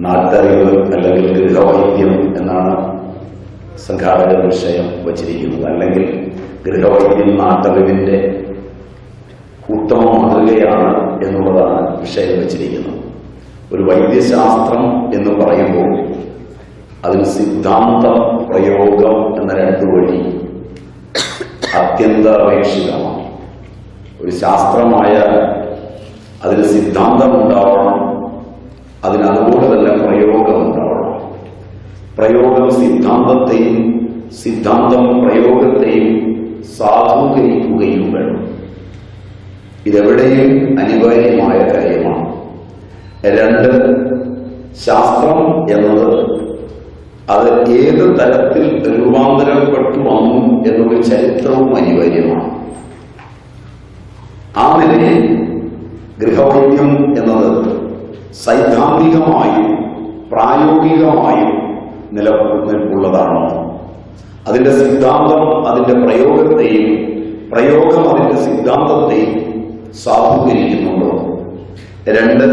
നാട്ടറിവ് അല്ലെങ്കിൽ ഗൃഹവൈദ്യം എന്നാണ് സംഘാടകർ വിഷയം വച്ചിരിക്കുന്നത്. അല്ലെങ്കിൽ ഗൃഹവൈദ്യം നാട്ടറിവിന്റെ ഉത്തമ മാതൃകയാണ് എന്നുള്ളതാണ് വിഷയം വച്ചിരിക്കുന്നത്. ഒരു വൈദ്യശാസ്ത്രം എന്ന് പറയുമ്പോൾ അതിന് സിദ്ധാന്തം, പ്രയോഗം എന്ന രണ്ടു വഴി അത്യന്താപേക്ഷിതമാണ്. ഒരു ശാസ്ത്രമായ അതിന് സിദ്ധാന്തം ഉണ്ടാവണം, അതിനതുപോലെ തന്നെ പ്രയോഗം ഉണ്ടാവണം. പ്രയോഗം സിദ്ധാന്തത്തെയും സിദ്ധാന്തം പ്രയോഗത്തെയും സാധൂകരിക്കുകയും വേണം. ഇതെവിടെയും അനിവാര്യമായ കാര്യമാണ്. രണ്ട്, ശാസ്ത്രം എന്നത് അത് ഏത് തരത്തിൽ രൂപാന്തരപ്പെട്ടു വന്നു എന്നൊരു ചരിത്രവും അനിവാര്യമാണ്. ആ നിലയിൽ ഗൃഹവൈദ്യം എന്നത് സൈദ്ധാന്തികമായും പ്രായോഗികമായും നിലനിൽപ്പുള്ളതാണ്. അതിന്റെ സിദ്ധാന്തം അതിന്റെ പ്രയോഗത്തെയും പ്രയോഗം അതിന്റെ സിദ്ധാന്തത്തെയും സാധൂകരിക്കുന്നുണ്ടോ? രണ്ട്,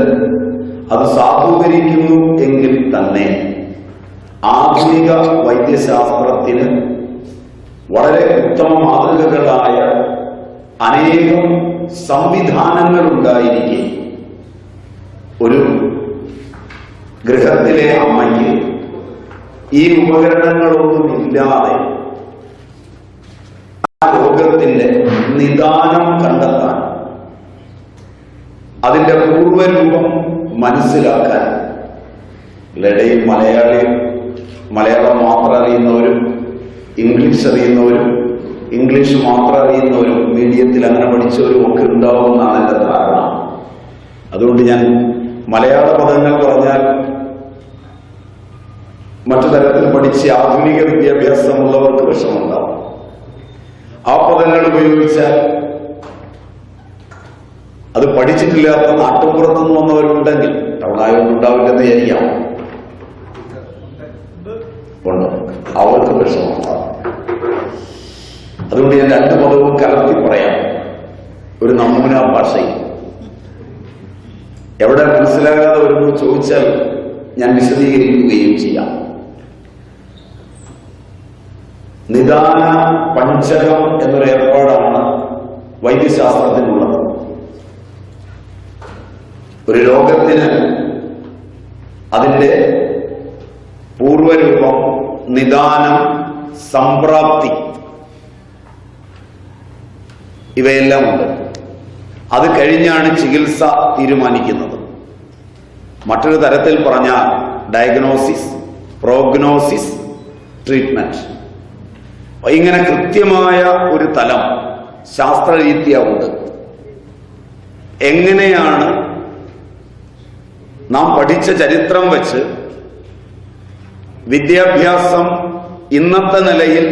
അത് സാധൂകരിക്കുന്നു എങ്കിൽ തന്നെ ആധുനിക വൈദ്യശാസ്ത്രത്തിന് വളരെ ഉത്തമ മാതൃകകളായ അനേകം സംവിധാനങ്ങൾ ഉണ്ടായിരിക്കെ ഒരു ഗൃഹത്തിലെ അമ്മയ്ക്ക് ഈ ഉപകരണങ്ങളൊന്നും ഇല്ലാതെ ആ രോഗത്തിന്റെ നിദാനം കണ്ടെത്താൻ, അതിന്റെ പൂർവ്വരൂപം മനസ്സിലാക്കാൻ ഇടയിൽ മലയാളം മാത്രം അറിയുന്നവരും ഇംഗ്ലീഷ് അറിയുന്നവരും ഇംഗ്ലീഷ് മാത്രം അറിയുന്നവരും മീഡിയത്തിൽ അങ്ങനെ പഠിച്ചവരും ഒക്കെ ഉണ്ടാവുമെന്നാണ് എന്റെ ധാരണ. അതുകൊണ്ട് ഞാൻ മലയാള പദങ്ങൾ പറഞ്ഞാൽ മറ്റു തരത്തിൽ പഠിച്ച് ആധുനിക വിദ്യാഭ്യാസമുള്ളവർക്ക് വിഷമമുണ്ടാവും. ആ പദങ്ങൾ ഉപയോഗിച്ചാൽ അത് പഠിച്ചിട്ടില്ലാത്ത നാട്ടുപുറത്തുനിന്ന് വന്നവരുണ്ടെങ്കിൽ, ടൗണായോണ്ടുണ്ടാവില്ലെന്ന് വിചാരിക്കാം, ഉണ്ട്, അവർക്ക് വിഷമമുണ്ടാവും. അതുകൊണ്ട് ഞാൻ രണ്ട് പദവും കലർത്തി പറയാം, ഒരു നമൂന ഭാഷയിൽ. എവിടെ മനസ്സിലാകാതെ വരുമ്പോൾ ചോദിച്ചാൽ ഞാൻ വിശദീകരിക്കുകയും ചെയ്യാം. നിദാന പഞ്ചകം എന്നൊരു ഏർപ്പാടാണ് വൈദ്യശാസ്ത്രത്തിനുള്ളത്. ഒരു രോഗത്തിന് അതിന്റെ പൂർവരൂപം, നിദാനം, സംപ്രാപ്തി ഇവയെല്ലാം ഉണ്ട്. അത് കഴിഞ്ഞാണ് ചികിത്സ തീരുമാനിക്കുന്നത്. മറ്റൊരു തരത്തിൽ പറഞ്ഞാൽ ഡയഗ്നോസിസ്, പ്രോഗ്നോസിസ്, ട്രീറ്റ്മെന്റ്. ഇങ്ങനെ കൃത്യമായ ഒരു തലം ശാസ്ത്രരീത്യ ഉണ്ട്. എങ്ങനെയാണ് നാം പഠിച്ച ചരിത്രം വെച്ച് വിദ്യാഭ്യാസം ഇന്നത്തെ നിലയിൽ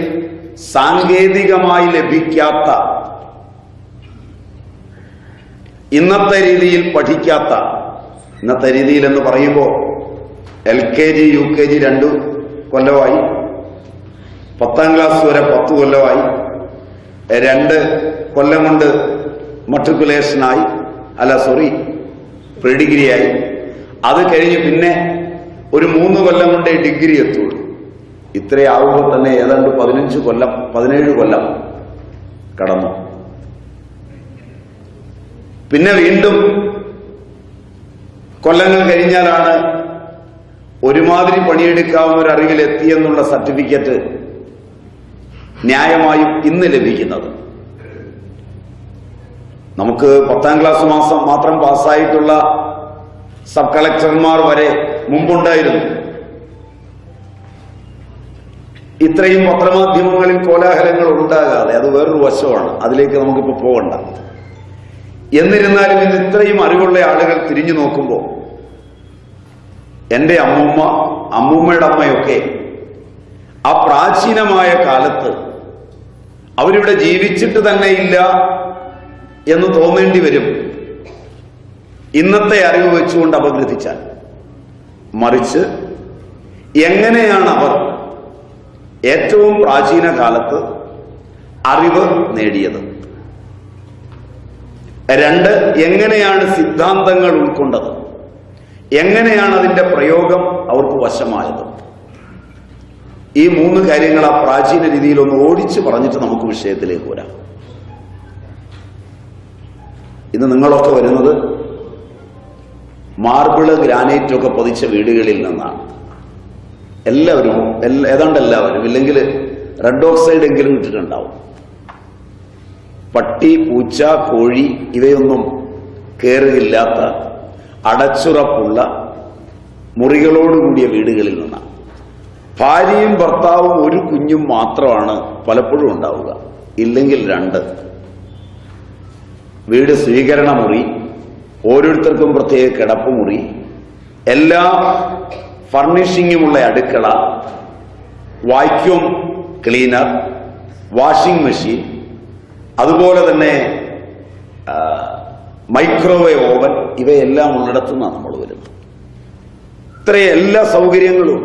സാങ്കേതികമായി ലഭിക്കാത്ത, ഇന്നത്തെ രീതിയിൽ പഠിക്കാത്ത, ഇന്നത്തെ രീതിയിൽ എന്ന് പറയുമ്പോൾ LKG UKG 2 കൊല്ലമായി, 10ാം ക്ലാസ് വരെ 10 കൊല്ലമായി, 2 കൊല്ലം കൊണ്ട് മട്രിക്കുലേഷനായി, പ്രീ ഡിഗ്രി ആയി. അത് കഴിഞ്ഞ് പിന്നെ ഒരു 3 കൊല്ലം കൊണ്ടേ ഡിഗ്രി എത്തുള്ളൂ. ഇത്രയാവുമ്പോൾ തന്നെ ഏതാണ്ട് 17 കൊല്ലം കടന്നു. പിന്നെ വീണ്ടും കൊല്ലങ്ങൾ കഴിഞ്ഞാലാണ് ഒരുമാതിരി പണിയെടുക്കാവുന്ന ഒരു അറിവിലെത്തിയെന്നുള്ള സർട്ടിഫിക്കറ്റ് ന്യായമായും ഇന്ന് ലഭിക്കുന്നത്. നമുക്ക് 10ാം ക്ലാസ് മാത്രം പാസ്സായിട്ടുള്ള സബ് കളക്ടർമാർ വരെ മുമ്പുണ്ടായിരുന്നു. ഇത്രയും പത്രമാധ്യമങ്ങളിൽ കോലാഹലങ്ങൾ ഉണ്ടാകാതെ, അത് വേറൊരു വശമാണ്, അതിലേക്ക് നമുക്കിപ്പോൾ പോകണ്ട. എന്നിരുന്നാലും ഇന്ന് ഇത്രയും അറിവുള്ള ആളുകൾ തിരിഞ്ഞു നോക്കുമ്പോൾ എന്റെ അമ്മൂമ്മയുടെ അമ്മയൊക്കെ ആ പ്രാചീനമായ കാലത്ത് അവരിവിടെ ജീവിച്ചിട്ട് തന്നെ ഇല്ല എന്ന് തോന്നേണ്ടി വരും ഇന്നത്തെ അറിവ് വെച്ചുകൊണ്ട് അപഗ്രഥിച്ചാൽ. മറിച്ച് എങ്ങനെയാണ് അവർ ഏറ്റവും പ്രാചീന കാലത്ത് അറിവ് നേടിയത്, 2 എങ്ങനെയാണ് സിദ്ധാന്തങ്ങൾ ഉൾക്കൊണ്ടത്, എങ്ങനെയാണ് അതിന്റെ പ്രയോഗം അവർക്ക് വശമായത്? ഈ 3 കാര്യങ്ങൾ ആ പ്രാചീന രീതിയിൽ ഒന്ന് ഓടിച്ച് പറഞ്ഞിട്ട് നമുക്ക് വിഷയത്തിലേക്ക് വരാം. ഇന്ന് നിങ്ങളൊക്കെ വരുന്നത് മാർബിള് ഗ്രാനൈറ്റ് ഒക്കെ പതിച്ച വീടുകളിൽ നിന്നാണ്. എല്ലാവരും ഏതാണ്ട് എല്ലാവരും, ഇല്ലെങ്കിൽ റെഡ് ഓക്സൈഡ് എങ്കിലും ഇട്ടിട്ടുണ്ടാവും. പട്ടി, പൂച്ച, കോഴി ഇവയൊന്നും കയറുകയില്ലാത്ത അടച്ചുറപ്പുള്ള മുറികളോടുകൂടിയ വീടുകളിൽ നിന്നാണ്. ഭാര്യയും ഭർത്താവും ഒരു കുഞ്ഞും മാത്രമാണ് പലപ്പോഴും ഉണ്ടാവുക, ഇല്ലെങ്കിൽ 2. വീട് സ്വീകരണ മുറി, ഓരോരുത്തർക്കും പ്രത്യേക കിടപ്പുമുറി, എല്ലാ ഫർണിഷിങ്ങുമുള്ള അടുക്കള, വാക്യൂം ക്ലീനർ, വാഷിംഗ് മെഷീൻ, അതുപോലെ തന്നെ മൈക്രോവേവ് ഓവൻ, ഇവയെല്ലാം ഉള്ളിടത്തുനിന്നാണ് നമ്മൾ വരുന്നത്. ഇത്രയും എല്ലാ സൗകര്യങ്ങളും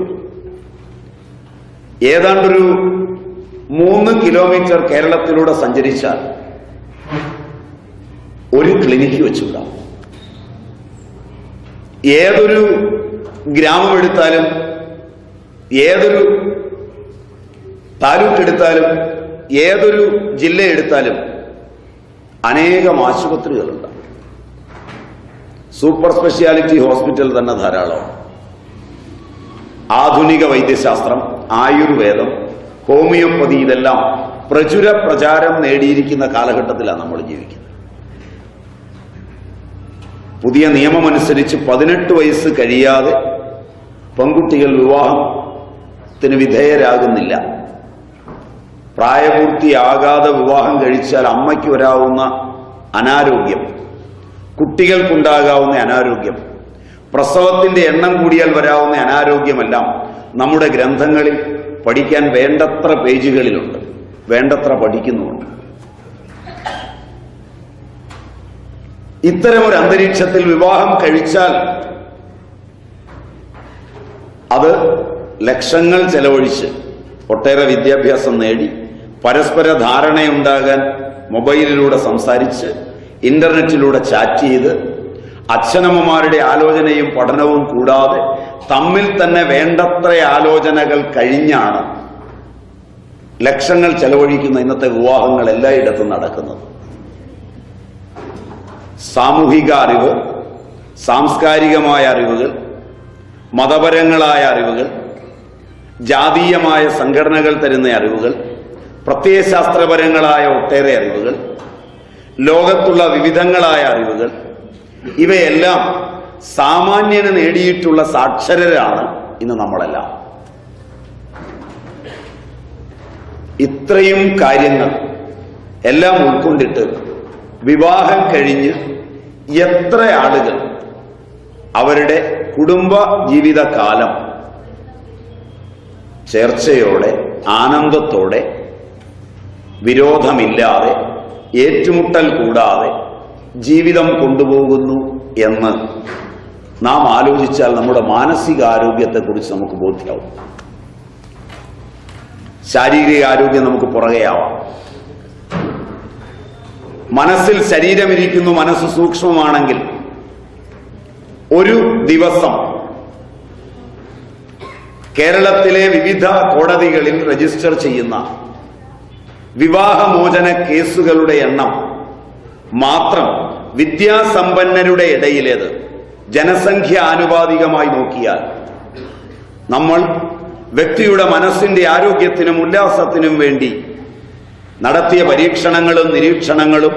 ഏതാണ്ടൊരു 3 കിലോമീറ്റർ കേരളത്തിലൂടെ സഞ്ചരിച്ചാൽ ഒരു ക്ലിനിക്ക് വെച്ചുണ്ടാവും. ഏതൊരു ഗ്രാമം എടുത്താലും, ഏതൊരു താലൂക്ക് എടുത്താലും, ഏതൊരു ജില്ല എടുത്താലും അനേകം ആശുപത്രികളുണ്ട്. സൂപ്പർ സ്പെഷ്യാലിറ്റി ഹോസ്പിറ്റൽ തന്നെ ധാരാളം. ആധുനിക വൈദ്യശാസ്ത്രം, ആയുർവേദം, ഹോമിയോപ്പതി ഇതെല്ലാം പ്രചുര പ്രചാരം നേടിയിരിക്കുന്ന കാലഘട്ടത്തിലാണ് നമ്മൾ ജീവിക്കുന്നത്. പുതിയ നിയമമനുസരിച്ച് 18 വയസ്സ് കഴിയാതെ പെൺകുട്ടികൾ വിവാഹത്തിന് വിധേയരാകുന്നില്ല. പ്രായപൂർത്തിയാകാതെ വിവാഹം കഴിച്ചാൽ അമ്മയ്ക്ക് വരാവുന്ന അനാരോഗ്യം, കുട്ടികൾക്കുണ്ടാകാവുന്ന അനാരോഗ്യം, പ്രസവത്തിന്റെ എണ്ണം കൂടിയാൽ വരാവുന്ന അനാരോഗ്യമെല്ലാം നമ്മുടെ ഗ്രന്ഥങ്ങളിൽ പഠിക്കാൻ വേണ്ടത്ര പേജുകളിലുണ്ട്, വേണ്ടത്ര പഠിക്കുന്നുമുണ്ട്. ഇത്തരമൊരു അന്തരീക്ഷത്തിൽ വിവാഹം കഴിച്ചാൽ അത് ലക്ഷങ്ങൾ ചെലവഴിച്ച് ഒട്ടേറെ വിദ്യാഭ്യാസം നേടി പരസ്പര ധാരണയുണ്ടാകാൻ മൊബൈലിലൂടെ സംസാരിച്ച് ഇന്റർനെറ്റിലൂടെ ചാറ്റ് ചെയ്ത് അച്ഛനമ്മമാരുടെ ആലോചനയും പഠനവും കൂടാതെ തമ്മിൽ തന്നെ വേണ്ടത്ര ആലോചനകൾ കഴിഞ്ഞാണ് ലക്ഷങ്ങൾ ചെലവഴിക്കുന്ന ഇന്നത്തെ വിവാഹങ്ങൾ എല്ലായിടത്തും നടക്കുന്നത്. സാമൂഹിക അറിവ്, സാംസ്കാരികമായ അറിവുകൾ, മതപരങ്ങളായ അറിവുകൾ, ജാതീയമായ സംഘടനകൾ തരുന്ന അറിവുകൾ, പ്രത്യയശാസ്ത്രപരങ്ങളായ ഒട്ടേറെ അറിവുകൾ, ലോകത്തുള്ള വിവിധങ്ങളായ അറിവുകൾ, ഇവയെല്ലാം സാമാന്യന് നേടിയിട്ടുള്ള സാക്ഷരരാണ് ഇന്ന് നമ്മളെല്ലാം. ഇത്രയും കാര്യങ്ങൾ എല്ലാം ഉൾക്കൊണ്ടിട്ട് വിവാഹം കഴിഞ്ഞ് എത്ര ആളുകൾ അവരുടെ കുടുംബ ജീവിതകാലം ചേർച്ചയോടെ, ആനന്ദത്തോടെ, വിരോധമില്ലാതെ, ഏറ്റുമുട്ടൽ കൂടാതെ ജീവിതം കൊണ്ടുപോകുന്നു എന്ന് നാം ആലോചിച്ചാൽ നമ്മുടെ മാനസികാരോഗ്യത്തെക്കുറിച്ച് നമുക്ക് ബോധ്യമാവും. ശാരീരിക ആരോഗ്യം നമുക്ക് പുറകെയാവാം. മനസ്സിൽ ശരീരമിരിക്കുന്നു, മനസ്സ് സൂക്ഷ്മമാണെങ്കിൽ ഒരു ദിവസം കേരളത്തിലെ വിവിധ കോടതികളിൽ രജിസ്റ്റർ ചെയ്യുന്ന വിവാഹമോചന കേസുകളുടെ എണ്ണം മാത്രം വിദ്യാസമ്പന്നരുടെ ഇടയിലേത് ജനസംഖ്യ ആനുപാതികമായി നോക്കിയാൽ നമ്മൾ വ്യക്തിയുടെ മനസ്സിന്റെ ആരോഗ്യത്തിനും ഉല്ലാസത്തിനും വേണ്ടി നടത്തിയ പരീക്ഷണങ്ങളും നിരീക്ഷണങ്ങളും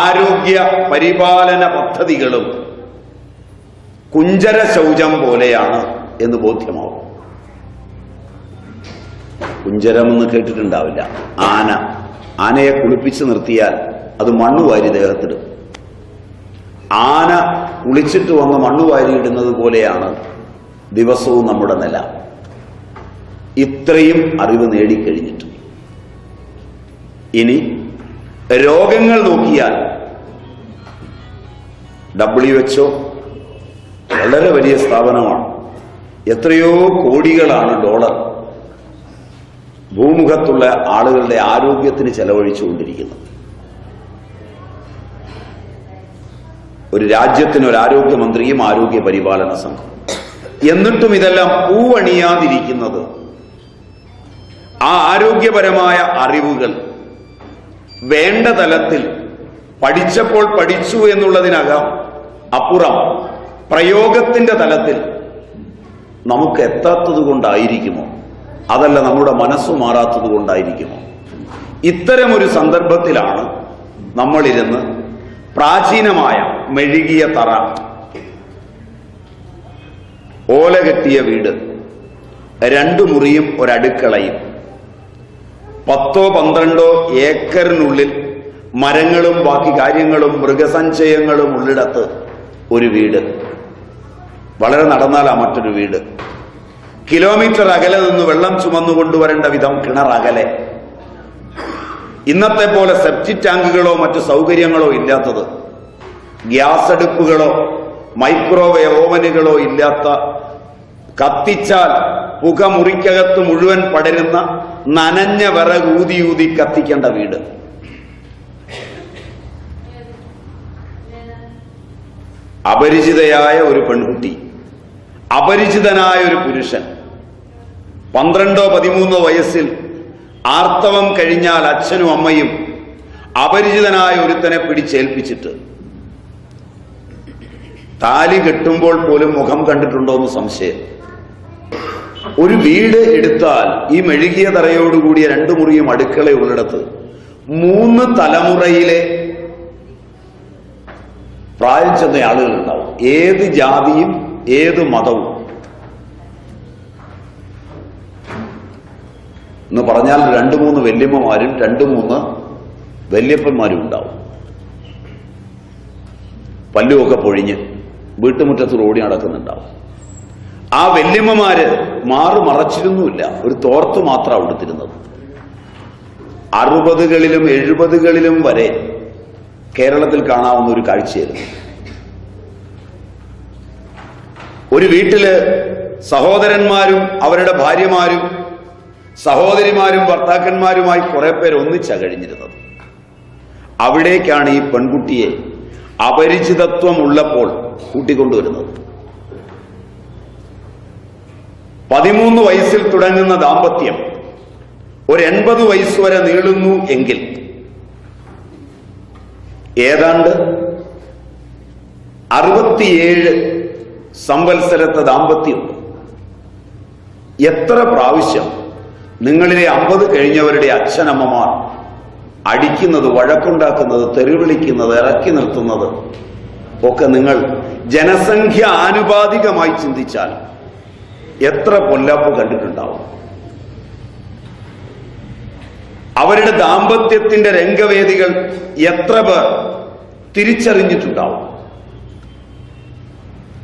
ആരോഗ്യ പരിപാലന പദ്ധതികളും കുഞ്ചര ശൗചം പോലെയാണ് എന്ന് ബോധ്യമാവും. കുഞ്ചരം എന്ന് കേട്ടിട്ടുണ്ടാവില്ല. ആനയെ കുളിപ്പിച്ച് നിർത്തിയാൽ അത് മണ്ണ് വാരി ദേഹത്തിടും. ആന കുളിച്ചിട്ട് വന്ന് മണ്ണ് വാരിയിടുന്നത് പോലെയാണ് ദിവസവും നമ്മുടെ നില. ഇത്രയും അറിവ് നേടിക്കഴിഞ്ഞിട്ട് ഇനി രോഗങ്ങൾ നോക്കിയാൽ WHO വളരെ വലിയ സ്ഥാപനമാണ്. എത്രയോ കോടികളാണ് ഡോളർ ഭൂമുഖത്തുള്ള ആളുകളുടെ ആരോഗ്യത്തിന് ചെലവഴിച്ചുകൊണ്ടിരിക്കുന്നത്. ഒരു രാജ്യത്തിന് ഒരു ആരോഗ്യമന്ത്രിയും ആരോഗ്യ പരിപാലന സംഘം. എന്നിട്ടും ഇതെല്ലാം പൂവണിയാതിരിക്കുന്നത് ആ ആരോഗ്യപരമായ അറിവുകൾ വേണ്ട തലത്തിൽ പഠിച്ചപ്പോൾ പഠിച്ചു എന്നുള്ളതിനകം അപ്പുറം പ്രയോഗത്തിന്റെ തലത്തിൽ നമുക്ക് എത്താത്തത് കൊണ്ടായിരിക്കുമോ, അതല്ല നമ്മുടെ മനസ്സു മാറാത്തത് കൊണ്ടായിരിക്കുമോ? ഇത്തരമൊരു സന്ദർഭത്തിലാണ് നമ്മളിരുന്ന് പ്രാചീനമായ മെഴുകിയ തറ, ഓല കെട്ടിയ വീട്, 2 മുറിയും ഒരടുക്കളയും 10-12 ഏക്കറിനുള്ളിൽ മരങ്ങളും ബാക്കി കാര്യങ്ങളും മൃഗസഞ്ചയങ്ങളും ഉള്ളിടത്ത് ഒരു വീട്, വളരെ നടന്നാലാ മറ്റൊരു വീട്, കിലോമീറ്റർ അകലെ നിന്ന് വെള്ളം ചുമന്നുകൊണ്ടുവരേണ്ട വിധം കിണർ അകലെ, ഇന്നത്തെ പോലെ സെപ്റ്റിക് ടാങ്കുകളോ മറ്റു സൗകര്യങ്ങളോ ഇല്ലാത്തത്, ഗ്യാസ് അടുപ്പുകളോ മൈക്രോവേവ് ഓവനുകളോ ഇല്ലാത്ത, കത്തിച്ചാൽ പുക മുറിക്കകത്ത് മുഴുവൻ പടരുന്ന നനഞ്ഞ വിറക് ഊതി കത്തിക്കേണ്ട വീട്. അപരിചിതയായ ഒരു പെൺകുട്ടി, അപരിചിതനായ ഒരു പുരുഷൻ 12-13 വയസ്സിൽ ആർത്തവം കഴിഞ്ഞാൽ അച്ഛനും അമ്മയും അപരിചിതനായ ഒരുത്തനെ പിടിച്ചേൽപ്പിച്ചിട്ട് താലി കെട്ടുമ്പോൾ പോലും മുഖം കണ്ടിട്ടുണ്ടോ എന്ന് സംശയം. ഒരു വീട് എടുത്താൽ ഈ മെഴുകിയ തറയോടുകൂടിയ 2 മുറിയും അടുക്കളയുള്ളിടത്ത് 3 തലമുറയിലെ പ്രായം ചെന്ന ആളുകളുണ്ടാവും, ഏത് ജാതിയും ഏത് മതവും. എന്ന് പറഞ്ഞാൽ 2-3 വല്യമ്മമാരും 2-3 വല്യപ്പന്മാരും ഉണ്ടാവും. പല്ലുമൊക്കെ പൊഴിഞ്ഞ് വീട്ടുമുറ്റത്ത് ഓടി നടക്കുന്നുണ്ടാവും. ആ വല്യമ്മമാര് മറച്ചിരുന്നുമില്ല, ഒരു തോർത്ത് മാത്രമാണ് ഉടുത്തിരുന്നത്. 60കളിലും 70കളിലും വരെ കേരളത്തിൽ കാണാവുന്ന ഒരു കാഴ്ചയായിരുന്നു. ഒരു വീട്ടില് സഹോദരന്മാരും അവരുടെ ഭാര്യമാരും സഹോദരിമാരും ഭർത്താക്കന്മാരുമായി കുറെ പേര് ഒന്നിച്ചാ കഴിഞ്ഞിരുന്നത്. അവിടേക്കാണ് ഈ പെൺകുട്ടിയെ അപരിചിതത്വം ഉള്ളപ്പോൾ കൂട്ടിക്കൊണ്ടുവരുന്നത്. 13 വയസ്സിൽ തുടങ്ങുന്ന ദാമ്പത്യം ഒരു 80 വയസ്സ് വരെ നീളുന്നു എങ്കിൽ ഏതാണ്ട് 67 സംവത്സരത്തെ ദാമ്പത്യമുണ്ട്. എത്ര പ്രാവശ്യം നിങ്ങളിലെ 50 കഴിഞ്ഞവരുടെ അച്ഛനമ്മമാർ അടിക്കുന്നത്, വഴക്കുണ്ടാക്കുന്നത്, തെറിവിളിക്കുന്നത്, ഇറക്കി നിർത്തുന്നത് ഒക്കെ നിങ്ങൾ ജനസംഖ്യ ആനുപാതികമായി ചിന്തിച്ചാൽ എത്ര പൊല്ലാപ്പ് കണ്ടിട്ടുണ്ടാവും. അവരുടെ ദാമ്പത്യത്തിന്റെ രംഗവേദികൾ എത്ര പേർ തിരിച്ചറിഞ്ഞിട്ടുണ്ടാവും.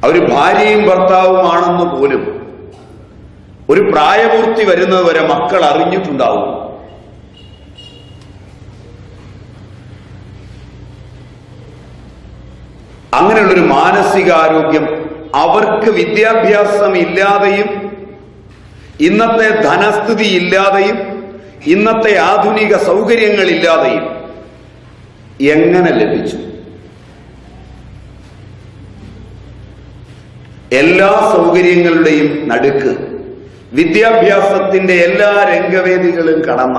അവർ ഭാര്യയും ഭർത്താവുമാണെന്ന് പോലും ഒരു പ്രായപൂർത്തി വരുന്നത് വരെ മക്കൾ അറിഞ്ഞിട്ടുണ്ടാവും. അങ്ങനെയുള്ളൊരു മാനസികാരോഗ്യം അവർക്ക് വിദ്യാഭ്യാസം ഇല്ലാതെയും ഇന്നത്തെ ധനസ്ഥിതി ഇല്ലാതെയും ഇന്നത്തെ ആധുനിക സൗകര്യങ്ങളില്ലാതെയും എങ്ങനെ ലഭിച്ചു? എല്ലാ സൗകര്യങ്ങളുടെയും നടുക്ക് വിദ്യാഭ്യാസത്തിന്റെ എല്ലാ രംഗവേദികളും കടന്ന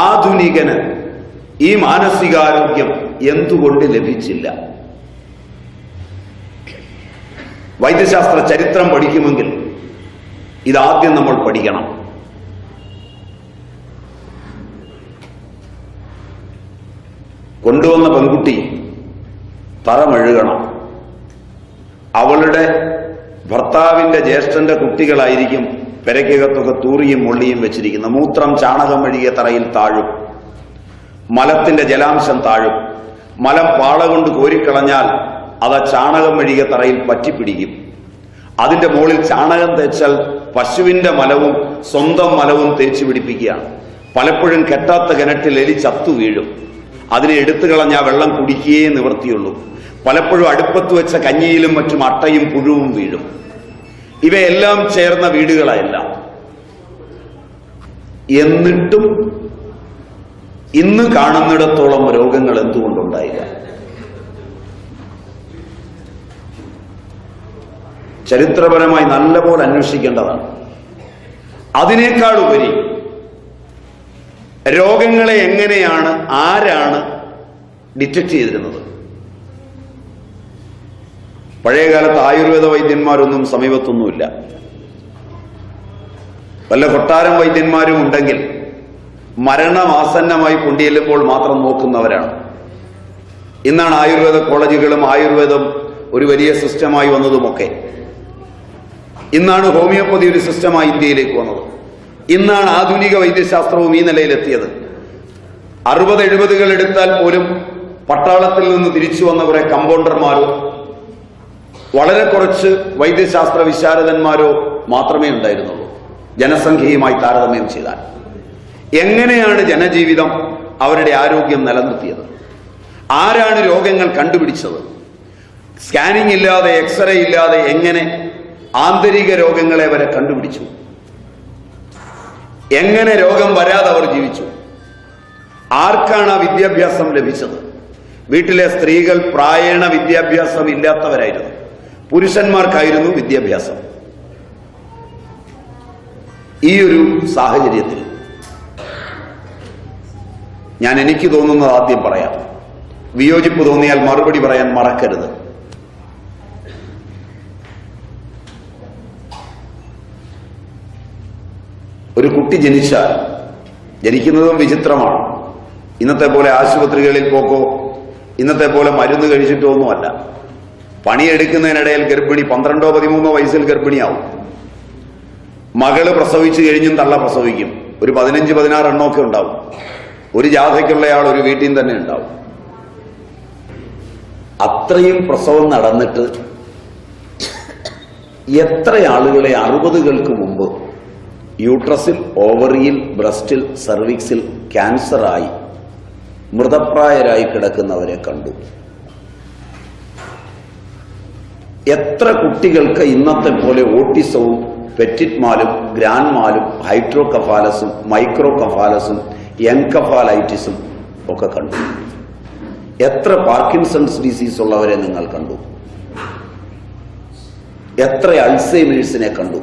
ആധുനികന് ഈ മാനസികാരോഗ്യം എന്തുകൊണ്ട് ലഭിച്ചില്ല? വൈദ്യശാസ്ത്ര ചരിത്രം പഠിക്കുമെങ്കിൽ ഇതാദ്യം നമ്മൾ പഠിക്കണം. കൊണ്ടുവന്ന പെൺകുട്ടി തറ മെഴുകണം. അവളുടെ ഭർത്താവിന്റെ ജ്യേഷ്ഠന്റെ കുട്ടികളായിരിക്കും പെരയ്ക്കകത്തൊക്കെ തൂറിയും മുള്ളിയും വെച്ചിരിക്കുന്ന. മൂത്രം ചാണകം മെഴുകിയ തറയിൽ താഴും, മലത്തിന്റെ ജലാംശം താഴും. മലം പാള കൊണ്ട് കോരിക്കളഞ്ഞാൽ അത് ചാണകം മെഴുകിയ തറയിൽ പറ്റിപ്പിടിക്കും. അതിന്റെ മുകളിൽ ചാണകം തേച്ചാൽ പശുവിന്റെ മലവും സ്വന്തം മലവും തേച്ച് പിടിപ്പിക്കുകയാണ്. പലപ്പോഴും കെട്ടാത്ത കിണറ്റിൽ എലി ചത്തു വീഴും. അതിനെ എടുത്തു കളഞ്ഞാൽ വെള്ളം കുടിക്കുകയേ നിവൃത്തിയുള്ളൂ. പലപ്പോഴും അടുപ്പത്ത് വെച്ച കഞ്ഞിയിലും മറ്റും അട്ടയും പുഴുവും വീഴും. ഇവയെല്ലാം ചേർന്ന വീടുകളല്ല. എന്നിട്ടും ഇന്ന് കാണുന്നിടത്തോളം രോഗങ്ങൾ എന്തുകൊണ്ടുണ്ടായില്ല? ചരിത്രപരമായി നല്ലപോലെ അന്വേഷിക്കേണ്ടതാണ്. അതിനേക്കാൾ ഉപരി രോഗങ്ങളെ എങ്ങനെയാണ്, ആരാണ് ഡിറ്റക്ട് ചെയ്തിരുന്നത്? പഴയകാലത്ത് ആയുർവേദ വൈദ്യന്മാരൊന്നും സമീപത്തൊന്നുമില്ല. വല്ല കൊട്ടാരം വൈദ്യന്മാരും ഉണ്ടെങ്കിൽ മരണമാസന്നമായി കൊണ്ടിയെല്ലുമ്പോൾ മാത്രം നോക്കുന്നവരാണ്. ഇന്നാണ് ആയുർവേദ കോളേജുകളും ആയുർവേദം ഒരു വലിയ സിസ്റ്റമായി വന്നതുമൊക്കെ. ഇന്നാണ് ഹോമിയോപ്പതി ഒരു സിസ്റ്റമായി ഇന്ത്യയിലേക്ക് വന്നത്. ഇന്നാണ് ആധുനിക വൈദ്യശാസ്ത്രവും ഈ നിലയിലെത്തിയത്. 60-70 എടുത്താൽ പോലും പട്ടാളത്തിൽ നിന്ന് തിരിച്ചു വന്ന കുറെ കമ്പൗണ്ടർമാരോ വളരെ കുറച്ച് വൈദ്യശാസ്ത്ര വിശാരദന്മാരോ മാത്രമേ ഉണ്ടായിരുന്നുള്ളൂ, ജനസംഖ്യയുമായി താരതമ്യം ചെയ്താൽ. എങ്ങനെയാണ് ജനജീവിതം, അവരുടെ ആരോഗ്യം നിലനിർത്തിയത്? ആരാണ് രോഗങ്ങൾ കണ്ടുപിടിച്ചത്? സ്കാനിംഗ് ഇല്ലാതെ, എക്സ്റേ ഇല്ലാതെ എങ്ങനെ ആന്തരിക രോഗങ്ങളെ വരെ കണ്ടുപിടിച്ചു? എങ്ങനെ രോഗം വരാതെ അവർ ജീവിച്ചു? ആർക്കാണ് ആ വിദ്യാഭ്യാസം ലഭിച്ചത്? വീട്ടിലെ സ്ത്രീകൾ പ്രായേണ വിദ്യാഭ്യാസം ഇല്ലാത്തവരായിരുന്നു, പുരുഷന്മാർക്കായിരുന്നു വിദ്യാഭ്യാസം. ഈ ഒരു സാഹചര്യത്തിൽ ഞാൻ എനിക്ക് തോന്നുന്നത് ആദ്യം പറയാം. വിയോജിപ്പ് തോന്നിയാൽ മറുപടി പറയാൻ മറക്കരുത്. ഒരു കുട്ടി ജനിച്ചാൽ, ജനിക്കുന്നതും വിചിത്രമാണ്. ഇന്നത്തെ പോലെ ആശുപത്രികളിൽ പോക്കോ ഇന്നത്തെ പോലെ മരുന്ന് കഴിച്ചിട്ടോ ഒന്നുമല്ല. പണിയെടുക്കുന്നതിനിടയിൽ ഗർഭിണി 12-13 വയസ്സിൽ ഗർഭിണിയാവും. മകള് പ്രസവിച്ചു കഴിഞ്ഞും തള്ള പ്രസവിക്കും. ഒരു 15-16 എണ്ണമൊക്കെ ഉണ്ടാവും. ഒരു ജാഥയ്ക്കുള്ളയാൾ ഒരു വീട്ടിൽ തന്നെ ഉണ്ടാവും. അത്രയും പ്രസവം നടന്നിട്ട് എത്ര ആളുകളെ 60കൾക്ക് മുമ്പ് യൂട്രസിൽ, ഓവറിയിൽ, ബ്രസ്റ്റിൽ, സർവിക്സിൽ ക്യാൻസറായി മൃതപ്രായരായി കിടക്കുന്നവരെ കണ്ടു. എത്ര കുട്ടികൾക്ക് ഇന്നത്തെ പോലെ ഓട്ടിസവും പെറ്റിറ്റ് മാലും ഗ്രാൻഡ് മാലും ഹൈഡ്രോകഫാലസും മൈക്രോകഫാലസും എൻകഫാലൈറ്റിസും ഒക്കെ കണ്ടു. എത്ര പാർക്കിൻസൺസ് ഡിസീസ് ഉള്ളവരെ നിങ്ങൾ കണ്ടു? എത്ര അൾസൈമേഴ്സിനെ കണ്ടു?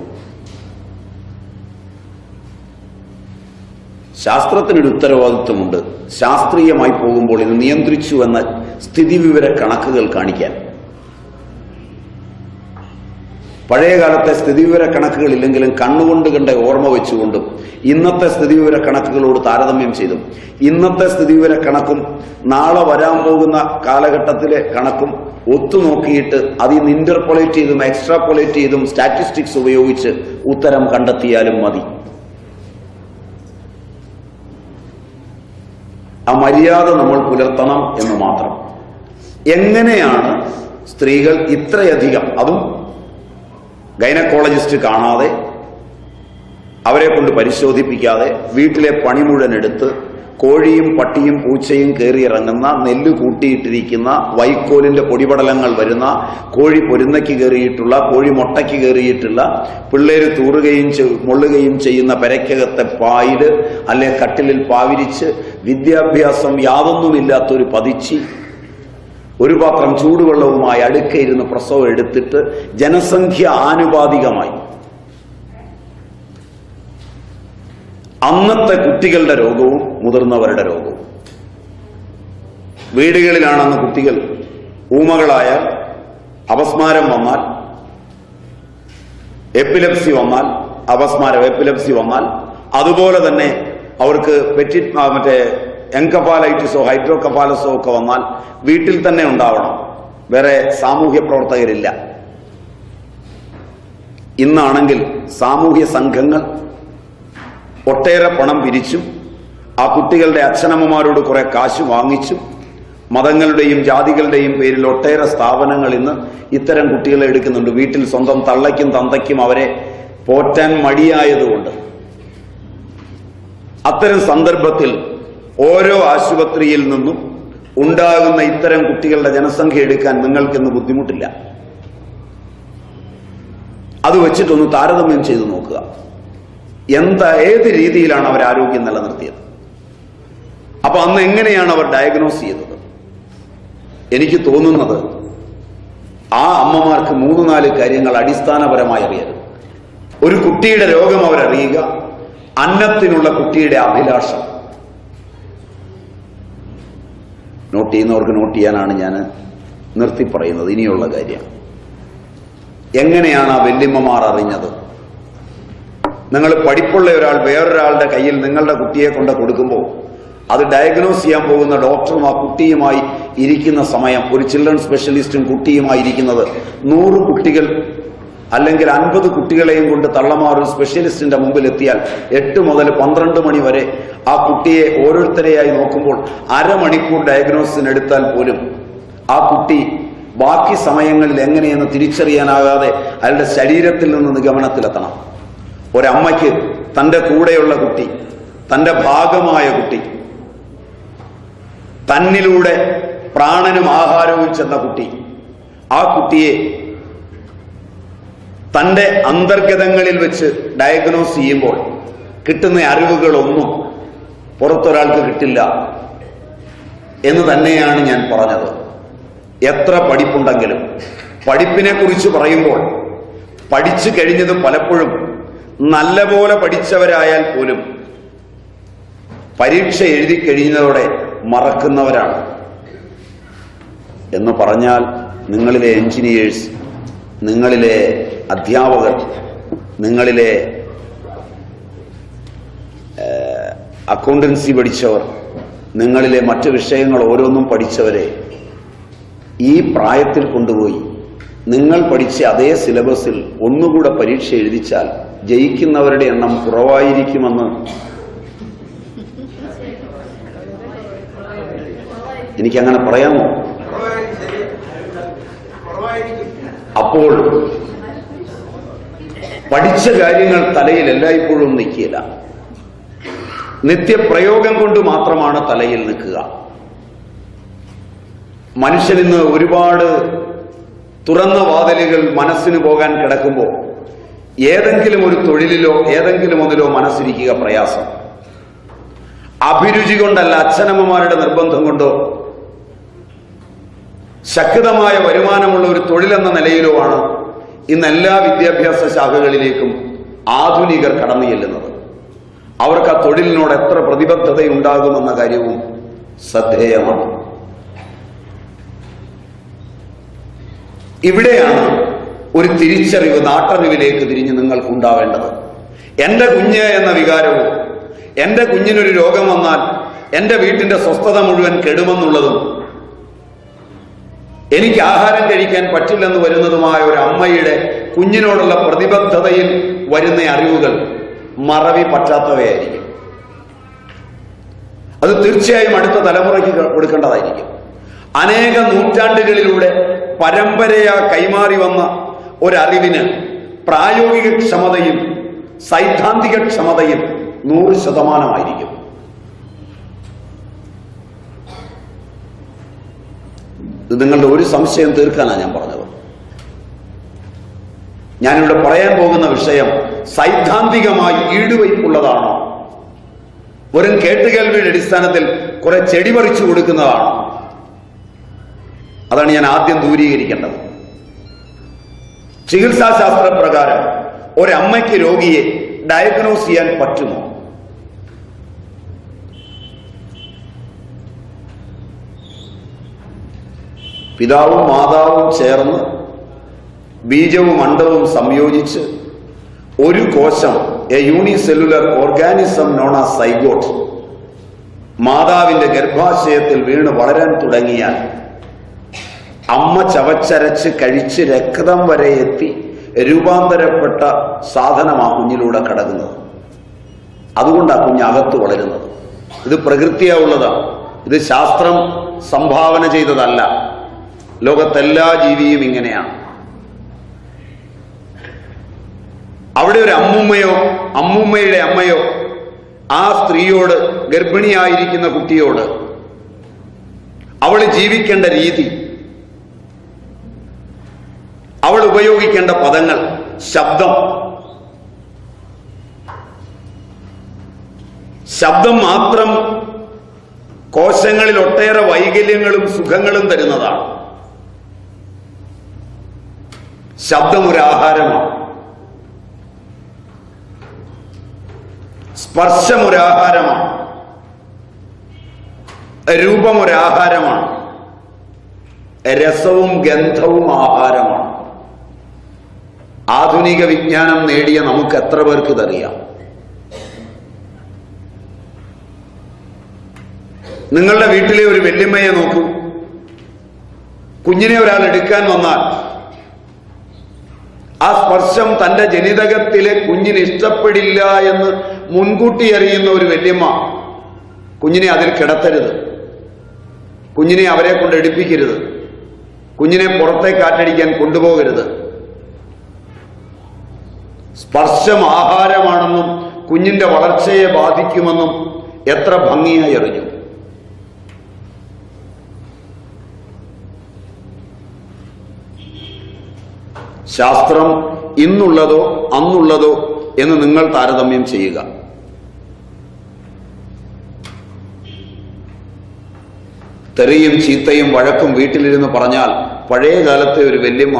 ശാസ്ത്രത്തിനൊരു ഉത്തരവാദിത്വമുണ്ട്. ശാസ്ത്രീയമായി പോകുമ്പോൾ ഇത് നിയന്ത്രിച്ചു എന്ന സ്ഥിതിവിവര കണക്കുകൾ കാണിക്കാൻ. പഴയകാലത്തെ സ്ഥിതിവിവര കണക്കുകളില്ലെങ്കിലും കണ്ണുകൊണ്ട് കണ്ട ഓർമ്മ വെച്ചുകൊണ്ടും ഇന്നത്തെ സ്ഥിതിവിവര കണക്കുകളോട് താരതമ്യം ചെയ്തും ഇന്നത്തെ സ്ഥിതിവിവര കണക്കും നാളെ വരാൻ പോകുന്ന കാലഘട്ടത്തിലെ കണക്കും ഒത്തുനോക്കിയിട്ട് അതിൽ നിന്ന് ഇന്റർപോളേറ്റ് ചെയ്തും എക്സ്ട്രാപോളേറ്റ് ചെയ്തും സ്റ്റാറ്റിസ്റ്റിക്സ് ഉപയോഗിച്ച് ഉത്തരം കണ്ടെത്തിയാലും മതി. ആ മര്യാദ നമ്മൾ പുലർത്തണം എന്ന് മാത്രം. എങ്ങനെയാണ് സ്ത്രീകൾ ഇത്രയധികം, അതും ഗൈനക്കോളജിസ്റ്റ് കാണാതെ, അവരെ കൊണ്ട് പരിശോധിപ്പിക്കാതെ, വീട്ടിലെ പണി മുഴുവൻ എടുത്ത് കോഴിയും പട്ടിയും പൂച്ചയും കയറിയിറങ്ങുന്ന, നെല്ല് കൂട്ടിയിട്ടിരിക്കുന്ന, വൈക്കോലിന്റെ പൊടിപടലങ്ങൾ വരുന്ന, കോഴി പൊരുന്നയ്ക്ക് കയറിയിട്ടുള്ള, കോഴി മുട്ടയ്ക്ക് കയറിയിട്ടുള്ള, പിള്ളേര് തൂറുകയും മുള്ളുകയും ചെയ്യുന്ന പെരയ്ക്കകത്തെ പായില് അല്ലെ കട്ടിലിൽ പാവിരിച്ച് വിദ്യാഭ്യാസം യാതൊന്നുമില്ലാത്തൊരു പതിച്ചി ഒരു പാത്രം ചൂടുവെള്ളവുമായി അടുക്കയിരുന്ന് പ്രസവം എടുത്തിട്ട് ജനസംഖ്യ ആനുപാതികമായി അന്നത്തെ കുട്ടികളുടെ രോഗവും മുതിർന്നവരുടെ രോഗവും. വീടുകളിലാണെന്ന് കുട്ടികൾ ഊമകളായാൽ, അപസ്മാരം വന്നാൽ, എപ്പിലെപ്സി വന്നാൽ, എപ്പിലെപ്സി വന്നാൽ, അതുപോലെ തന്നെ അവർക്ക് മറ്റേ എൻകഫാലൈറ്റിസോ ഹൈഡ്രോകഫാലസോ ഒക്കെ വന്നാൽ വീട്ടിൽ തന്നെ ഉണ്ടാവണം, വേറെ സാമൂഹ്യ പ്രവർത്തകരില്ല. ഇന്നാണെങ്കിൽ സാമൂഹ്യ സംഘങ്ങൾ ഒട്ടേറെ പണം പിരിച്ചും ആ കുട്ടികളുടെ അച്ഛനമ്മമാരോട് കുറെ കാശ് വാങ്ങിച്ചും മതങ്ങളുടെയും ജാതികളുടെയും പേരിൽ ഒട്ടേറെ സ്ഥാപനങ്ങൾ ഇന്ന് ഇത്തരം കുട്ടികളെ എടുക്കുന്നുണ്ട്. വീട്ടിൽ സ്വന്തം തള്ളയ്ക്കും തന്തയ്ക്കും അവരെ പോറ്റാൻ മടിയായതുകൊണ്ട്. അത്തരം സന്ദർഭത്തിൽ ഓരോ ആശുപത്രിയിൽ നിന്നും ഉണ്ടാകുന്ന ഇത്തരം കുട്ടികളുടെ ജനസംഖ്യ എടുക്കാൻ നിങ്ങൾക്കിന്ന് ബുദ്ധിമുട്ടില്ല. അത് വെച്ചിട്ടൊന്ന് താരതമ്യം ചെയ്തു നോക്കുക. ഏത് രീതിയിലാണ് അവർ ആരോഗ്യം നിലനിർത്തിയത്? അപ്പൊ അന്ന് എങ്ങനെയാണ് അവർ ഡയഗ്നോസ് ചെയ്തത്? എനിക്ക് തോന്നുന്നത് ആ അമ്മമാർക്ക് 3-4 കാര്യങ്ങൾ അടിസ്ഥാനപരമായി അറിയരുത്. ഒരു കുട്ടിയുടെ രോഗം അവരറിയുക, അന്നത്തിനുള്ള കുട്ടിയുടെ അഭിലാഷം. നോട്ട് ചെയ്യുന്നവർക്ക് നോട്ട് ചെയ്യാനാണ് ഞാൻ നിർത്തി പറയുന്നത്. ഇനിയുള്ള കാര്യം, എങ്ങനെയാണ് ആ വല്യമ്മമാർ അറിഞ്ഞത്? നിങ്ങൾ പഠിപ്പുള്ള ഒരാൾ വേറൊരാളുടെ കയ്യിൽ നിങ്ങളുടെ കുട്ടിയെ കൊണ്ട് കൊടുക്കുമ്പോൾ അത് ഡയഗ്നോസ് ചെയ്യാൻ പോകുന്ന ഡോക്ടറും ആ കുട്ടിയുമായി ഇരിക്കുന്ന സമയം, ഒരു ചിൽഡ്രൻ സ്പെഷ്യലിസ്റ്റും കുട്ടിയുമായി ഇരിക്കുന്നത് 100 കുട്ടികൾ അല്ലെങ്കിൽ 50 കുട്ടികളെയും കൊണ്ട് തള്ളമാർ ഒരു സ്പെഷ്യലിസ്റ്റിന്റെ മുമ്പിൽ എത്തിയാൽ 8 മുതൽ 12 മണി വരെ ആ കുട്ടിയെ ഓരോരുത്തരെയായി നോക്കുമ്പോൾ അരമണിക്കൂർ ഡയഗ്നോസിനെടുത്താൽ പോലും ആ കുട്ടി ബാക്കി സമയങ്ങളിൽ എങ്ങനെയെന്ന് തിരിച്ചറിയാനാകാതെ അയാളുടെ ശരീരത്തിൽ നിന്ന് നിഗമനത്തിലെത്തണം. ഒരമ്മയ്ക്ക് തന്റെ കൂടെയുള്ള കുട്ടി, തന്റെ ഭാഗമായ കുട്ടി, തന്നിലൂടെ പ്രാണനും ആഹാരവും ചെന്ന കുട്ടി, ആ കുട്ടിയെ തന്റെ അന്തർഗതങ്ങളിൽ വെച്ച് ഡയഗ്നോസ് ചെയ്യുമ്പോൾ കിട്ടുന്ന അറിവുകളൊന്നും പുറത്തൊരാൾക്ക് കിട്ടില്ല എന്ന് തന്നെയാണ് ഞാൻ പറഞ്ഞത്. എത്ര പഠിപ്പുണ്ടെങ്കിലും പഠിപ്പിനെ കുറിച്ച് പറയുമ്പോൾ പഠിച്ചു കഴിഞ്ഞത് പലപ്പോഴും നല്ലപോലെ പഠിച്ചവരായാൽ പോലും പരീക്ഷ എഴുതി കഴിഞ്ഞതോടെ മറക്കുന്നവരാണ്. എന്ന് പറഞ്ഞാൽ നിങ്ങളിലെ എഞ്ചിനീയേഴ്സ്, നിങ്ങളിലെ അധ്യാപകർ, നിങ്ങളിലെ അക്കൗണ്ടൻസി പഠിച്ചവർ, നിങ്ങളിലെ മറ്റു വിഷയങ്ങൾ ഓരോന്നും പഠിച്ചവരെ ഈ പ്രായത്തിൽ കൊണ്ടുപോയി നിങ്ങൾ പഠിച്ച അതേ സിലബസിൽ ഒന്നുകൂടെ പരീക്ഷ എഴുതിച്ചാൽ ജയിക്കുന്നവരുടെ എണ്ണം കുറവായിരിക്കുമെന്ന് എനിക്കങ്ങനെ പറയാമോ? അപ്പോൾ പഠിച്ച കാര്യങ്ങൾ തലയിൽ എല്ലായ്പ്പോഴും നിൽക്കില്ല. നിത്യപ്രയോഗം കൊണ്ട് മാത്രമാണ് തലയിൽ നിൽക്കുക. മനുഷ്യനിന്ന് ഒരുപാട് തുറന്ന വാതിലുകൾ മനസ്സിന് പോകാൻ കിടക്കുമ്പോൾ ഏതെങ്കിലും ഒരു തൊഴിലിലോ ഏതെങ്കിലും ഒന്നിലോ മനസ്സിരിക്കുക പ്രയാസം. അഭിരുചി കൊണ്ടല്ല, അച്ഛനമ്മമാരുടെ നിർബന്ധം കൊണ്ടോ ശക്തമായ വരുമാനമുള്ള ഒരു തൊഴിലെന്ന നിലയിലോ ആണ് ഇന്ന് എല്ലാ വിദ്യാഭ്യാസ ശാഖകളിലേക്കും ആധുനികർ കടന്നു ചെല്ലുന്നത്. അവർക്ക് ആ തൊഴിലിനോട് എത്ര പ്രതിബദ്ധതയുണ്ടാകുമെന്ന കാര്യവും ശ്രദ്ധേയമാണ്. ഇവിടെയാണ് ഒരു തിരിച്ചറിവ്, നാട്ടറിവിലേക്ക് തിരിഞ്ഞ് നിങ്ങൾക്കുണ്ടാവേണ്ടത്. എന്റെ കുഞ്ഞ് എന്ന വികാരവും എന്റെ കുഞ്ഞിനൊരു രോഗം വന്നാൽ എന്റെ വീട്ടിന്റെ സ്വസ്ഥത മുഴുവൻ കെടുമെന്നുള്ളതും എനിക്ക് ആഹാരം കഴിക്കാൻ പറ്റില്ലെന്ന് വരുന്നതുമായ ഒരു അമ്മയുടെ കുഞ്ഞിനോടുള്ള പ്രതിബദ്ധതയിൽ വരുന്ന അറിവുകൾ മറവി പറ്റാത്തവയായിരിക്കും. അത് തീർച്ചയായും അടുത്ത തലമുറയ്ക്ക് കൊടുക്കേണ്ടതായിരിക്കും. അനേക നൂറ്റാണ്ടുകളിലൂടെ പരമ്പരയാ കൈമാറി വന്ന ഒരറിവിന് പ്രായോഗിക ക്ഷമതയും സൈദ്ധാന്തിക ക്ഷമതയും 100% ഇത് നിങ്ങളുടെ ഒരു സംശയം തീർക്കാനാണ് ഞാൻ പറഞ്ഞത്. ഞാനിവിടെ പറയാൻ പോകുന്ന വിഷയം സൈദ്ധാന്തികമായി ഈടുവയ്പുള്ളതാണോ, വെറും കേട്ടുകേൾവിയുടെ അടിസ്ഥാനത്തിൽ കുറെ ചെടി പറിച്ചു കൊടുക്കുന്നതാണോ? അതാണ് ഞാൻ ആദ്യം ദൂരീകരിക്കേണ്ടത്. ചികിത്സാശാസ്ത്ര പ്രകാരം ഒരമ്മയ്ക്ക് രോഗിയെ ഡയഗ്നോസ് ചെയ്യാൻ പറ്റുമോ? പിതാവും മാതാവും ചേർന്ന് ബീജവും അണ്ഡവും സംയോജിച്ച് ഒരു കോശം, A unicellular organism known as zygote, മാതാവിന്റെ ഗർഭാശയത്തിൽ വീണ് വളരാൻ തുടങ്ങിയാൽ അമ്മ ചവച്ചരച്ച് കഴിച്ച് രക്തം വരെ എത്തി രൂപാന്തരപ്പെട്ട സാധനമാ കുഞ്ഞിലൂടെ കടക്കുന്നത്. അതുകൊണ്ടാണ് കുഞ്ഞ് അകത്ത് വളരുന്നത്. ഇത് പ്രകൃതിയാ ഉള്ളതാണ്. ഇത് ശാസ്ത്രം സംഭാവന ചെയ്തതല്ല. ലോകത്തെല്ലാ ജീവിയും ഇങ്ങനെയാണ്. അവിടെ ഒരു അമ്മുമ്മയോ അമ്മുമ്മയുടെ അമ്മയോ ആ സ്ത്രീയോട്, ഗർഭിണിയായിരിക്കുന്ന കുട്ടിയോട് അവൾ ജീവിക്കേണ്ട രീതി, അവൾ ഉപയോഗിക്കേണ്ട പദങ്ങൾ, ശബ്ദം മാത്രം കോശങ്ങളിൽ ഒട്ടേറെ വൈകല്യങ്ങളും സുഖങ്ങളും തരുന്നതാണ്. ശബ്ദമൊരാഹാരമാണ്, സ്പർശമൊരാഹാരമാണ്, രൂപമൊരാഹാരമാണ്, രസവും ഗന്ധവും ആഹാരമാണ്. ആധുനിക വിജ്ഞാനം നേടിയ നമുക്ക് എത്ര പേർക്ക് ഇതറിയാം? നിങ്ങളുടെ വീട്ടിലെ ഒരു വല്യമ്മയെ നോക്കൂ. കുഞ്ഞിനെ ഒരാൾ എടുക്കാൻ വന്നാൽ ആ സ്പർശം തന്റെ ജനിതകത്തിലെ കുഞ്ഞിന് ഇഷ്ടപ്പെടില്ല എന്ന് മുൻകൂട്ടി അറിയുന്ന ഒരു വല്യമ്മ കുഞ്ഞിനെ അതിൽ കിടത്തരുത്, കുഞ്ഞിനെ അവരെ കൊണ്ട് എടുപ്പിക്കരുത്, കുഞ്ഞിനെ പുറത്തേക്ക് കാറ്റടിക്കാൻ കൊണ്ടുപോകരുത്. സ്പർശം ആഹാരമാണെന്നും കുഞ്ഞിന്റെ വളർച്ചയെ ബാധിക്കുമെന്നും എത്ര ഭംഗിയായി അറിഞ്ഞു. ശാസ്ത്രം ഇന്നുള്ളതോ അന്നുള്ളതോ എന്ന് നിങ്ങൾ താരതമ്യം ചെയ്യുക. തെറിയും ചീത്തയും വഴക്കും വീട്ടിലിരുന്ന് പറഞ്ഞാൽ പഴയ കാലത്തെ ഒരു വല്യമ്മ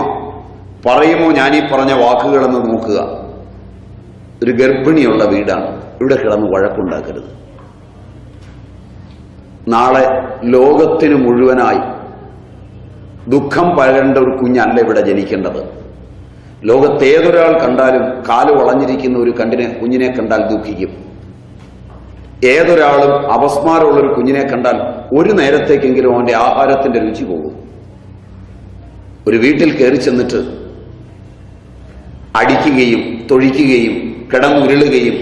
പറയുമോ ഞാൻ ഈ പറഞ്ഞ വാക്കുകളെന്ന് നോക്കുക. ഒരു ഗർഭിണിയുള്ള വീടാണ്, ഇവിടെ കിടന്ന് വഴക്കുണ്ടാക്കരുത്. നാളെ ലോകത്തിന് മുഴുവനായി ദുഃഖം പകരേണ്ട ഒരു കുഞ്ഞല്ല ഇവിടെ ജനിക്കേണ്ടത്. ലോകത്തേതൊരാൾ കണ്ടാലും കാല് വളഞ്ഞിരിക്കുന്ന ഒരു കുഞ്ഞിനെ കണ്ടാൽ ദുഃഖിക്കും. ഏതൊരാളും അപസ്മാരമുള്ളൊരു കുഞ്ഞിനെ കണ്ടാൽ ഒരു നേരത്തേക്കെങ്കിലും അവന്റെ ആഹാരത്തിന്റെ രുചി പോകും. ഒരു വീട്ടിൽ കയറി ചെന്നിട്ട് അടിക്കുകയും തൊഴിക്കുകയും കിടന്നുരുളുകയും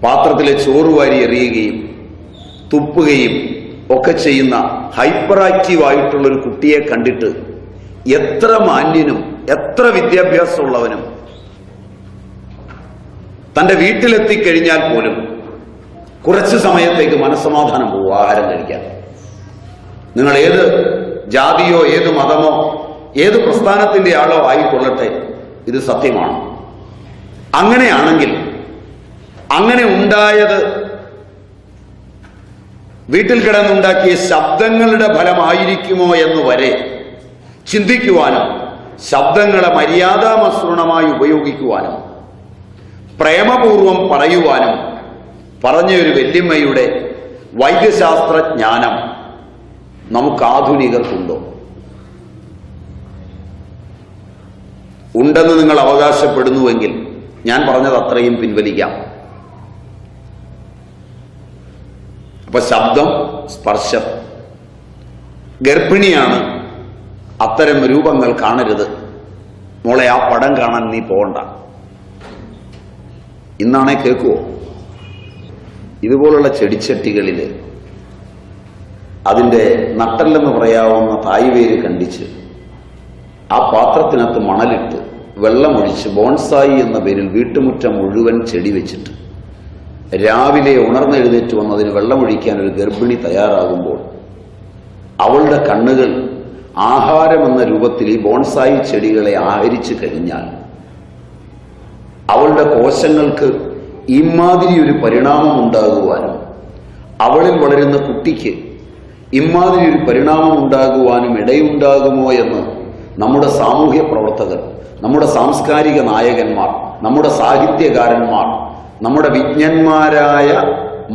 പാത്രത്തിലെ ചോറ് വാരി എറിയുകയും തുപ്പുകയും ഒക്കെ ചെയ്യുന്ന ഹൈപ്പർ ആക്റ്റീവ് ആയിട്ടുള്ളൊരു കുട്ടിയെ കണ്ടിട്ട് എത്ര മാന്യനും എത്ര വിദ്യാഭ്യാസമുള്ളവനും തന്റെ വീട്ടിലെത്തിക്കഴിഞ്ഞാൽ പോലും കുറച്ച് സമയത്തേക്ക് മനസ്സമാധാനം പോകും ആഹാരം കഴിക്കാൻ. നിങ്ങൾ ഏത് ജാതിയോ ഏത് മതമോ ഏത് പ്രസ്ഥാനത്തിന്റെ ആളോ ആയിക്കൊള്ളട്ടെ, ഇത് സത്യമാണ്. അങ്ങനെയാണെങ്കിൽ അങ്ങനെ ഉണ്ടായത് വീട്ടിൽ കിടന്നുണ്ടാക്കിയ ശബ്ദങ്ങളുടെ ഫലമായിരിക്കുമോ എന്ന് വരെ ചിന്തിക്കുവാനും ശബ്ദങ്ങളെ മര്യാദാമസൃണമായി ഉപയോഗിക്കുവാനും പ്രേമപൂർവം പറയുവാനും പറഞ്ഞ ഒരു വല്യമ്മയുടെ വൈദ്യശാസ്ത്രജ്ഞാനം നമുക്ക് ആധുനികർക്കുണ്ടോ? ഉണ്ടെന്ന് നിങ്ങൾ അവകാശപ്പെടുന്നുവെങ്കിൽ ഞാൻ പറഞ്ഞത് അത്രയും പിൻവലിക്കാം. അപ്പൊ ശബ്ദം, സ്പർശം. ഗർഭിണിയാണ്, അത്തരം രൂപങ്ങൾ കാണരുത്. മോളെ ആ പടം കാണാൻ നീ പോകണ്ട. ഇന്നാണേ കേൾക്കുവോ? ഇതുപോലുള്ള ചെടിച്ചട്ടികളിൽ അതിൻ്റെ നട്ടല്ലെന്ന് പറയാവുന്ന തായ്വേര് കണ്ടിച്ച് ആ പാത്രത്തിനകത്ത് മണലിട്ട് വെള്ളമൊഴിച്ച് ബോൺസായി എന്ന പേരിൽ വീട്ടുമുറ്റം മുഴുവൻ ചെടി വെച്ചിട്ട് രാവിലെ ഉണർന്നെഴുന്നേറ്റ് വന്നതിന് വെള്ളമൊഴിക്കാൻ ഒരു ഗർഭിണി തയ്യാറാകുമ്പോൾ അവളുടെ കണ്ണുകൾ ആഹാരമെന്ന രൂപത്തിൽ ഈ ബോൺസായി ചെടികളെ ആഹരിച്ചു കഴിഞ്ഞാൽ അവളുടെ കോശങ്ങൾക്ക് ഇമാതിരി ഒരു പരിണാമം ഉണ്ടാകുവാനും അവളിൽ വളരുന്ന കുട്ടിക്ക് ഇമാതിരി ഒരു പരിണാമം ഉണ്ടാകുവാനും ഇടയുണ്ടാകുമോ എന്ന് നമ്മുടെ സാമൂഹ്യ പ്രവർത്തകർ, നമ്മുടെ സാംസ്കാരിക നായകന്മാർ, നമ്മുടെ സാഹിത്യകാരന്മാർ, നമ്മുടെ വിജ്ഞന്മാരായ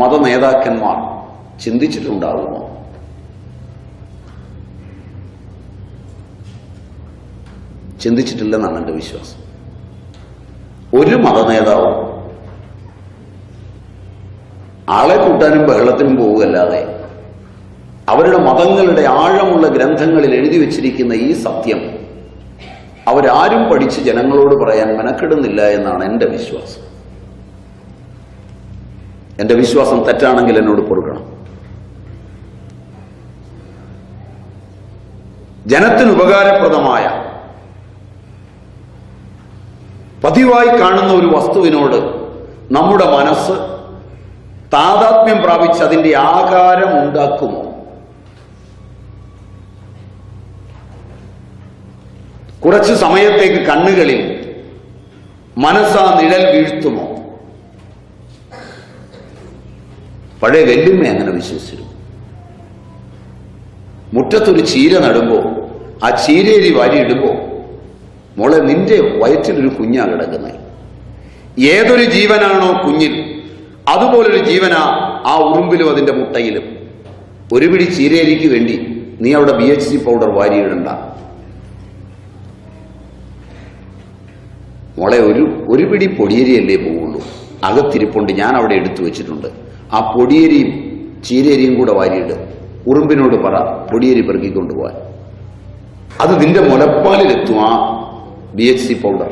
മതനേതാക്കന്മാർ ചിന്തിച്ചിട്ടുണ്ടാകുമോ? ചിന്തിച്ചിട്ടില്ലെന്നാണ് എൻ്റെ വിശ്വാസം. ഒരു മതനേതാവും ആളെ കൂട്ടാനും ബഹളത്തിനും പോവുകയല്ലാതെ അവരുടെ മതങ്ങളുടെ ആഴമുള്ള ഗ്രന്ഥങ്ങളിൽ എഴുതി വച്ചിരിക്കുന്ന ഈ സത്യം അവരാരും പഠിച്ച് ജനങ്ങളോട് പറയാൻ മെനക്കെടുന്നില്ല എന്നാണ് എൻ്റെ വിശ്വാസം. എൻ്റെ വിശ്വാസം തെറ്റാണെങ്കിൽ എന്നോട് പൊറുക്കണം. ജനത്തിന് ഉപകാരപ്രദമായ പതിവായി കാണുന്ന ഒരു വസ്തുവിനോട് നമ്മുടെ മനസ്സ് താതാത്മ്യം പ്രാപിച്ച് അതിൻ്റെ ആകാരം ഉണ്ടാക്കുമോ? കുറച്ച് സമയത്തേക്ക് കണ്ണുകളിൽ മനസ്സാ നിഴൽ വീഴ്ത്തുമോ? പഴയ വല്യമ്മ അങ്ങനെ വിശ്വസിച്ചു. മുറ്റത്തൊരു ചീര നടുമ്പോൾ ആ ചീരേരി വാരിയിടുമ്പോൾ മോളെ, നിന്റെ വയറ്റിലൊരു കുഞ്ഞാ കിടക്കുന്നത്. ഏതൊരു ജീവനാണോ കുഞ്ഞിൽ, അതുപോലൊരു ജീവനാ ആ ഉറുമ്പിലും അതിന്റെ മുട്ടയിലും. ഒരു പിടി ചീരയരിക്ക് വേണ്ടി നീ അവിടെ BHC പൗഡർ വാരിയിടണ്ട മോളെ. ഒരു പിടി പൊടിയരിയല്ലേ പോവുള്ളൂ, അകത്തിരിപ്പുണ്ട്, ഞാൻ അവിടെ എടുത്തു വെച്ചിട്ടുണ്ട്. ആ പൊടിയരിയും ചീരയരിയും കൂടെ വാരിയിട്. ഉറുമ്പിനോട് പറ പൊടിയരി പെറുക്കിക്കൊണ്ടുപോകാൻ. അത് നിന്റെ മുലപ്പാലിലെത്തും ആ BHC പൗഡർ.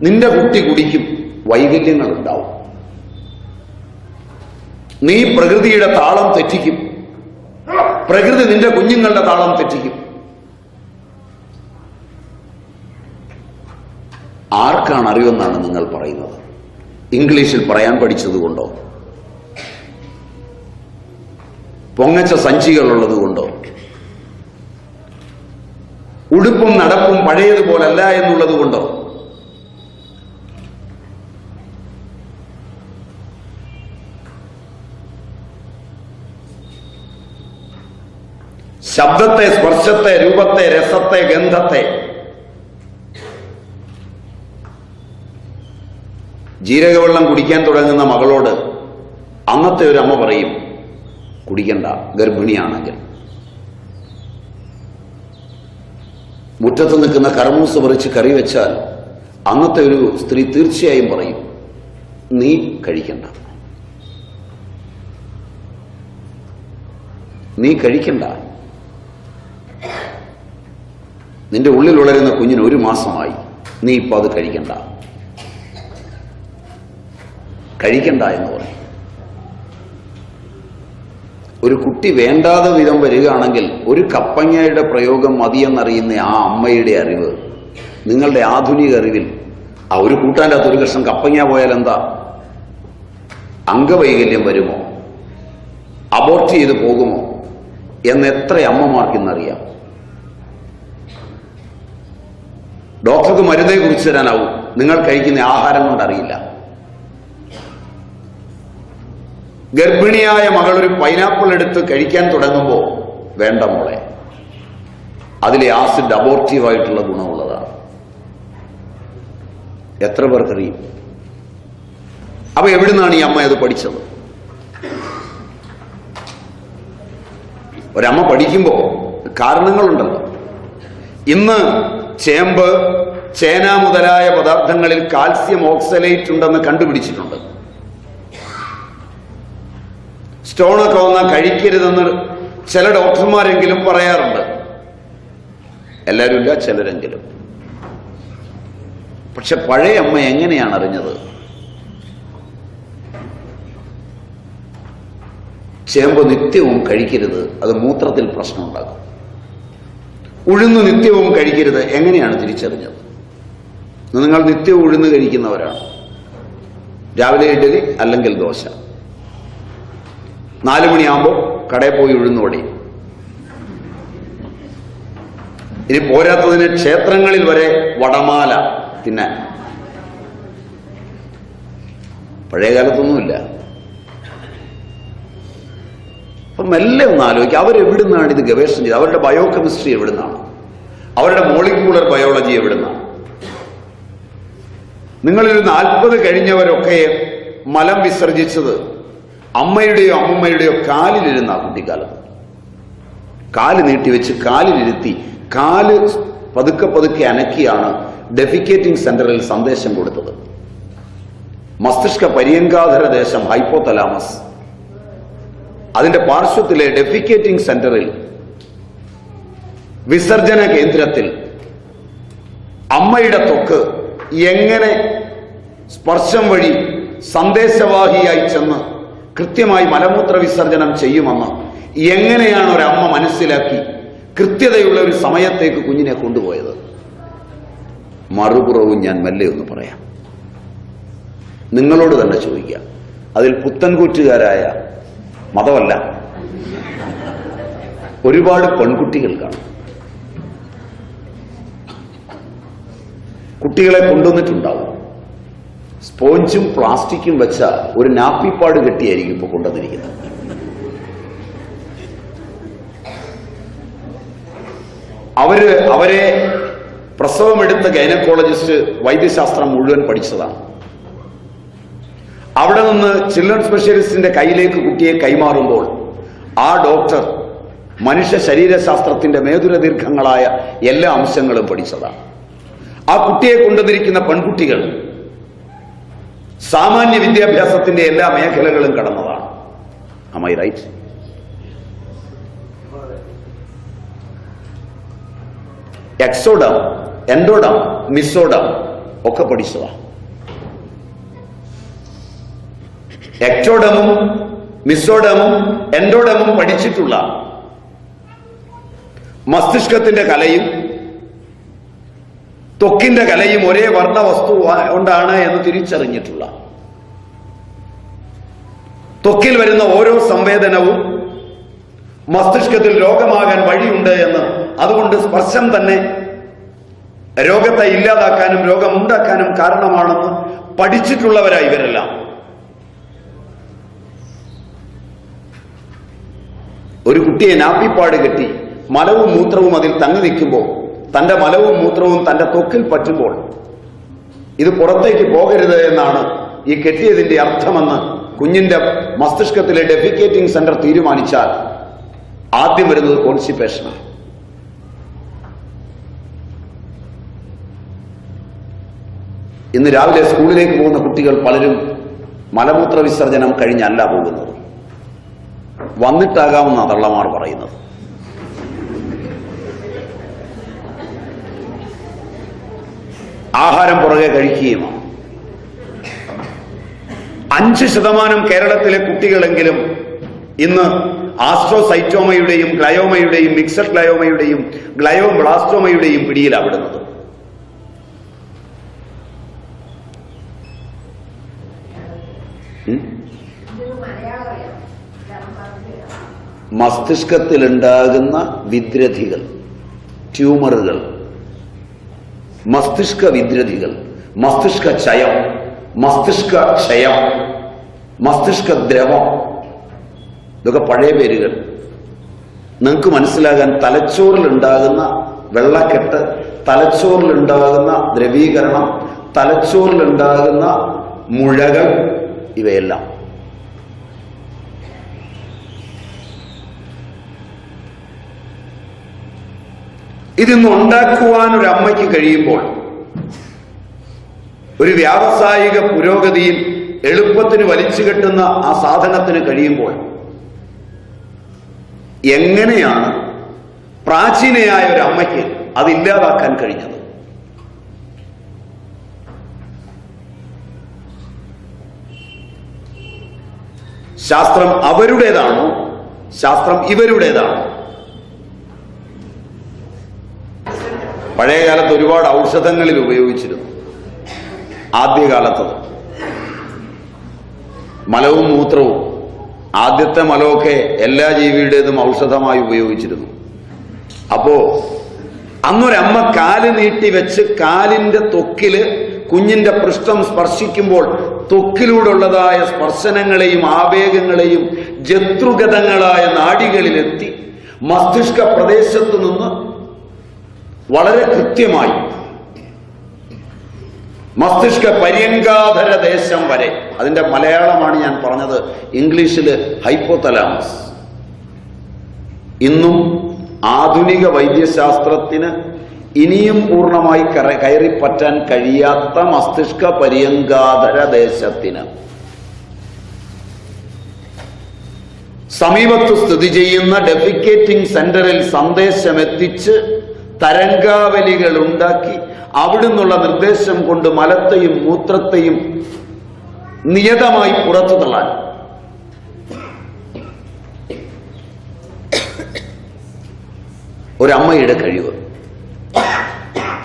നിന്റെ കുട്ടി കുടിക്കും, വൈകല്യങ്ങൾ ഉണ്ടാവും. നീ പ്രകൃതിയുടെ താളം തെറ്റിക്കും, പ്രകൃതി നിന്റെ കുഞ്ഞുങ്ങളുടെ താളം തെറ്റിക്കും. ആർക്കാണ് അറിവെന്നാണ് നിങ്ങൾ പറയുന്നത്? ഇംഗ്ലീഷിൽ പറയാൻ പഠിച്ചതുകൊണ്ടോ? പൊങ്ങച്ച സഞ്ചികളുള്ളത് കൊണ്ടോ? ഉടുപ്പും നടപ്പും പഴയതുപോലല്ല എന്നുള്ളത് കൊണ്ടോ? ശബ്ദത്തെ, സ്പർശത്തെ, രൂപത്തെ, രസത്തെ, ഗന്ധത്തെ, ജീരകവെള്ളം കുടിക്കാൻ തുടങ്ങുന്ന മകളോട് അന്നത്തെ ഒരു അമ്മ പറയും, കുടിക്കണ്ട, ഗർഭിണിയാണെങ്കിൽ. മുറ്റത്ത് നിൽക്കുന്ന കർമൂസ് പറിച്ച് കറി വെച്ചാൽ അന്നത്തെ ഒരു സ്ത്രീ തീർച്ചയായും പറയും, നീ കഴിക്കണ്ട, നീ കഴിക്കണ്ട. നിന്റെ ഉള്ളിൽ വളരുന്ന കുഞ്ഞിന് 1 മാസമായി, നീ ഇപ്പൊ അത് കഴിക്കണ്ട, കഴിക്കണ്ട എന്ന് പറയും. ഒരു കുട്ടി വേണ്ടാതെ വിധം വരികയാണെങ്കിൽ ഒരു കപ്പങ്ങയുടെ പ്രയോഗം മതിയെന്നറിയുന്ന ആ അമ്മയുടെ അറിവ് നിങ്ങളുടെ ആധുനിക അറിവിൽ, ആ ഒരു കൂട്ടാൻ്റെ അകത്ത് ഒരു കഷ്ണം കപ്പങ്ങ പോയാൽ എന്താ? അംഗവൈകല്യം വരുമോ? അബോർട്ട് ചെയ്ത് പോകുമോ എന്ന് എത്ര അമ്മമാർക്കിന്നറിയാം. ഡോക്ടർക്ക് മരുന്നേ കുറിച്ച് തരാനാവും, നിങ്ങൾ കഴിക്കുന്ന ആഹാരം കൊണ്ടറിയില്ല. ഗർഭിണിയായ മകൾ ഒരു പൈനാപ്പിൾ എടുത്ത് കഴിക്കാൻ തുടങ്ങുമ്പോൾ വേണ്ട മോളെ, അതിലെ ആസിഡ് അബോർട്ടീവായിട്ടുള്ള ഗുണമുള്ളതാണ്. എത്ര പേർക്കറിയും? അപ്പൊ എവിടുന്നാണ് ഈ അമ്മ അത് പഠിച്ചത്? ഒരമ്മ പഠിക്കുമ്പോൾ കാരണങ്ങളുണ്ടല്ലോ. ഇന്ന് ചേമ്പ്, ചേന മുതലായ പദാർത്ഥങ്ങളിൽ കാൽസ്യം ഓക്സലേറ്റ് ഉണ്ടെന്ന് കണ്ടുപിടിച്ചിട്ടുണ്ട്. സ്റ്റോണൊക്കെ വന്നാൽ കഴിക്കരുതെന്ന് ചില ഡോക്ടർമാരെങ്കിലും പറയാറുണ്ട്. എല്ലാവരും ഇല്ല, ചിലരെങ്കിലും. പക്ഷെ പഴയ അമ്മ എങ്ങനെയാണ് അറിഞ്ഞത്? ചേമ്പ് നിത്യവും കഴിക്കരുത്, അത് മൂത്രത്തിൽ പ്രശ്നമുണ്ടാകും. ഉഴുന്ന് നിത്യവും കഴിക്കരുത്, എങ്ങനെയാണ് തിരിച്ചറിഞ്ഞത്? നിങ്ങൾ നിത്യവും ഉഴുന്ന് കഴിക്കുന്നവരാണ്. രാവിലെ ഇഡലി അല്ലെങ്കിൽ ദോശ, 4 മണിയാകുമ്പോൾ കടയിൽ പോയി ഉഴുന്നുപൊടി. ഇനി പോരാത്തതിന് ക്ഷേത്രങ്ങളിൽ വരെ വടമാല തിന്നാൻ. പഴയ കാലത്തൊന്നുമില്ല. അപ്പം മെല്ലെ ഒന്ന് ആലോചിക്കുക, അവരെവിടുന്നാണ് ഇത് ഗവേഷണം ചെയ്തത്? അവരുടെ ബയോകെമിസ്ട്രി എവിടുന്നാണ്? അവരുടെ മോളിക്യൂളർ ബയോളജി എവിടുന്നാണ്? നിങ്ങളൊരു 40 കഴിഞ്ഞവരൊക്കെ മലം വിസർജിച്ചത് അമ്മയുടെയോ അമ്മമ്മയുടെയോ കാലിലിരുന്ന കുട്ടിക്കാലത്ത്. കാല് നീട്ടിവെച്ച് കാലിലിരുത്തി കാല് പതുക്കെ പതുക്കെ അനക്കിയാണ് ഡെഫിക്കേറ്റിംഗ് സെന്ററിൽ സന്ദേശം കൊടുത്തത്. മസ്തിഷ്ക പര്യങ്കാധര ദേശം, ഹൈപ്പോതലാമസ്, അതിന്റെ പാർശ്വത്തിലെ ഡെഫിക്കേറ്റിംഗ് സെന്ററിൽ, വിസർജന കേന്ദ്രത്തിൽ അമ്മയുടെ ത്വക്ക് എങ്ങനെ സ്പർശം വഴി സന്ദേശവാഹിയായി ചെന്ന് കൃത്യമായി മലമൂത്ര വിസർജനം ചെയ്യുമെന്ന് എങ്ങനെയാണ് ഒരമ്മ മനസ്സിലാക്കി കൃത്യതയുള്ള ഒരു സമയത്തേക്ക് കുഞ്ഞിനെ കൊണ്ടുപോയത്? മറുപുറവും ഞാൻ മെല്ലെ ഒന്ന് പറയാം, നിങ്ങളോട് തന്നെ ചോദിക്കാം. അതിൽ പുത്തൻകൂറ്റുകാരായ, മതമല്ല, ഒരുപാട് പെൺകുട്ടികൾ കാണും. കുട്ടികളെ കൊണ്ടുവന്നിട്ടുണ്ടാവും. സ്പോഞ്ചും പ്ലാസ്റ്റിക്കും വെച്ച ഒരു നാപ്പിപ്പാട് കെട്ടിയായിരിക്കും ഇപ്പൊ കൊണ്ടുവന്നിരിക്കുന്നത്. അവരെ പ്രസവമെടുത്ത ഗൈനക്കോളജിസ്റ്റ് വൈദ്യശാസ്ത്രം മുഴുവൻ പഠിച്ചതാണ്. അവിടെ നിന്ന് ചിൽഡ്രൻ സ്പെഷ്യലിസ്റ്റിന്റെ കയ്യിലേക്ക് കുട്ടിയെ കൈമാറുമ്പോൾ ആ ഡോക്ടർ മനുഷ്യ ശരീരശാസ്ത്രത്തിന്റെ മേധുരദീർഘങ്ങളായ എല്ലാ അംശങ്ങളും പഠിച്ചതാണ്. ആ കുട്ടിയെ കൊണ്ടുവന്നിരിക്കുന്ന പെൺകുട്ടികൾ സാമാന്യ വിദ്യാഭ്യാസത്തിന്റെ എല്ലാ മേഖലകളും കടന്നതാണ്. Am I right? എക്സോഡം, എൻഡോഡം, മിസോഡം ഒക്കെ പഠിച്ചതാണ്. എക്ടോഡമും മിസോഡമും എൻഡോഡമും പഠിച്ചിട്ടുള്ള മസ്തിഷ്കത്തിന്റെ കലയും ത്വക്കിന്റെ കലയും ഒരേ വർണ്ണവസ്തു കൊണ്ടാണ് എന്ന് തിരിച്ചറിഞ്ഞിട്ടുള്ള, ത്വക്കിൽ വരുന്ന ഓരോ സംവേദനവും മസ്തിഷ്കത്തിൽ രോഗമാകാൻ വഴിയുണ്ട് എന്ന്, അതുകൊണ്ട് സ്പർശം തന്നെ രോഗത്തെ ഇല്ലാതാക്കാനും രോഗമുണ്ടാക്കാനും കാരണമാണെന്ന് പഠിച്ചിട്ടുള്ളവരായി ഇവരെല്ലാം. ഒരു കുട്ടിയെ നാപ്പിപ്പാട് കെട്ടി മലവും മൂത്രവും അതിൽ തങ്ങി നിൽക്കുമ്പോൾ, തന്റെ മലവും മൂത്രവും തന്റെ ത്വക്കിൽ പറ്റുമ്പോൾ ഇത് പുറത്തേക്ക് പോകരുത് എന്നാണ് ഈ കെട്ടിയതിന്റെ അർത്ഥമെന്ന് കുഞ്ഞിന്റെ മസ്തിഷ്കത്തിലെ ഡെഫിക്കേറ്റിംഗ് സെന്റർ തീരുമാനിച്ചാൽ ആദ്യം വരുന്നത് കോൺസ്റ്റിപ്പേഷനാണ്. ഇന്ന് രാവിലെ സ്കൂളിലേക്ക് പോകുന്ന കുട്ടികൾ പലരും മലമൂത്ര വിസർജനം കഴിഞ്ഞല്ല പോകുന്നത്, വന്നിട്ടാകാമെന്ന തള്ളമാർ പറയുന്നത്. ആഹാരം പുറകെ കഴിക്കുകയുമാണ്. 5% കേരളത്തിലെ കുട്ടികളെങ്കിലും ഇന്ന് ആസ്ട്രോസൈറ്റോമയുടെയും ഗ്ലയോമയുടെയും മിക്സഡ് ഗ്ലയോമയുടെയും ഗ്ലയോബ്ലാസ്റ്റോമയുടെയും പിടിയിലാവിടുന്നത്. മസ്തിഷ്കത്തിലുണ്ടാകുന്ന വിദ്രഥികൾ, ട്യൂമറുകൾ, മസ്തിഷ്ക വിദ്രഥികൾ, മസ്തിഷ്ക ക്ഷയം, മസ്തിഷ്ക ക്ഷയം, മസ്തിഷ്ക ദ്രവം, ഇതൊക്കെ പഴയ പേരുകൾ. നിങ്ങൾക്ക് മനസ്സിലാകാൻ തലച്ചോറിലുണ്ടാകുന്ന വെള്ളക്കെട്ട്, തലച്ചോറിലുണ്ടാകുന്ന ദ്രവീകരണം, തലച്ചോറിലുണ്ടാകുന്ന മുഴകൾ, ഇവയെല്ലാം ഇതിന്ന് ഉണ്ടാക്കുവാൻ ഒരു അമ്മയ്ക്ക് കഴിയുമ്പോൾ, ഒരു വ്യാവസായിക പുരോഗതിയിൽ എളുപ്പത്തിന് വലിച്ചു കെട്ടുന്ന ആ സാധനത്തിന് കഴിയുമ്പോൾ, എങ്ങനെയാണ് പ്രാചീനയായ ഒരു അമ്മയ്ക്ക് അതില്ലാതാക്കാൻ കഴിഞ്ഞത്? ശാസ്ത്രം അവരുടേതാണോ, ശാസ്ത്രം ഇവരുടേതാണോ? പഴയകാലത്ത് ഒരുപാട് ഔഷധങ്ങളിൽ ഉപയോഗിച്ചിരുന്നു. ആദ്യകാലത്ത് മലവും മൂത്രവും, ആദ്യത്തെ മലമൊക്കെ എല്ലാ ജീവിയുടേതും ഔഷധമായി ഉപയോഗിച്ചിരുന്നു. അപ്പോ അന്നൊരമ്മ കാല് നീട്ടി വെച്ച് കാലിന്റെ ത്വക്കില് കുഞ്ഞിന്റെ പൃഷ്ഠം സ്പർശിക്കുമ്പോൾ ത്വക്കിലൂടെയുള്ളതായ സ്പർശനങ്ങളെയും ആവേഗങ്ങളെയും ജത്രുഗതങ്ങളായ നാഡികളിലെത്തി മസ്തിഷ്ക പ്രദേശത്ത് നിന്ന് വളരെ കൃത്യമായി മസ്തിഷ്ക പര്യങ്കാധര ദേശം വരെ, അതിന്റെ മലയാളമാണ് ഞാൻ പറഞ്ഞത്, ഇംഗ്ലീഷിൽ ഹൈപ്പോതലാമസ്. ഇന്നും ആധുനിക വൈദ്യശാസ്ത്രത്തിന് ഇനിയും പൂർണ്ണമായി കയറിപ്പറ്റാൻ കഴിയാത്ത മസ്തിഷ്ക പര്യങ്കാധര ദേശത്തിന് സമീപത്ത് സ്ഥിതി ചെയ്യുന്ന ഡെഫിക്കേറ്റിംഗ് സെന്ററിൽ സന്ദേശമെത്തിച്ച് തരംഗാവലികൾ ഉണ്ടാക്കി അവിടുന്നുള്ള നിർദ്ദേശം കൊണ്ട് മലത്തെയും മൂത്രത്തെയും നിയതമായി പുറത്തു തള്ളാൻ ഒരമ്മയുടെ കഴിവ്.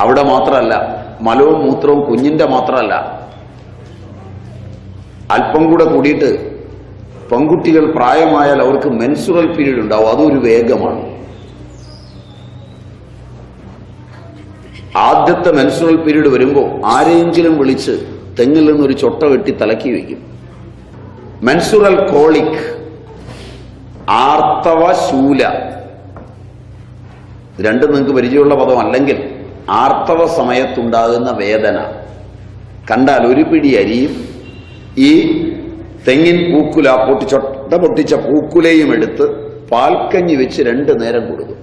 അവിടെ മാത്രമല്ല, മലവും മൂത്രവും കുഞ്ഞിന്റെ മാത്രമല്ല, അല്പം കൂടെ കൂടിയിട്ട് പെൺകുട്ടികൾ പ്രായമായാൽ അവർക്ക് മെൻസുറൽ പീരീഡ് ഉണ്ടാവും. അതൊരു വേഗമാണ്. ആദ്യത്തെ മെൻസുറൽ പീരീഡ് വരുമ്പോൾ ആരെയെങ്കിലും വിളിച്ച് തെങ്ങിൽ നിന്നൊരു ചൊട്ട വെട്ടി തലക്കി വയ്ക്കും. മെൻസുറൽ കോളിക്, ആർത്തവ ശൂല, രണ്ടും നിങ്ങൾക്ക് പരിചയമുള്ള പദം അല്ലെങ്കിൽ ആർത്തവ സമയത്തുണ്ടാകുന്ന വേദന കണ്ടാൽ ഒരു പിടി അരിയും ഈ തെങ്ങിൻ പൂക്കുല പൊട്ടിച്ച പൂക്കുലയും എടുത്ത് പാൽക്കഞ്ഞി വെച്ച് 2 നേരം കൊടുക്കും.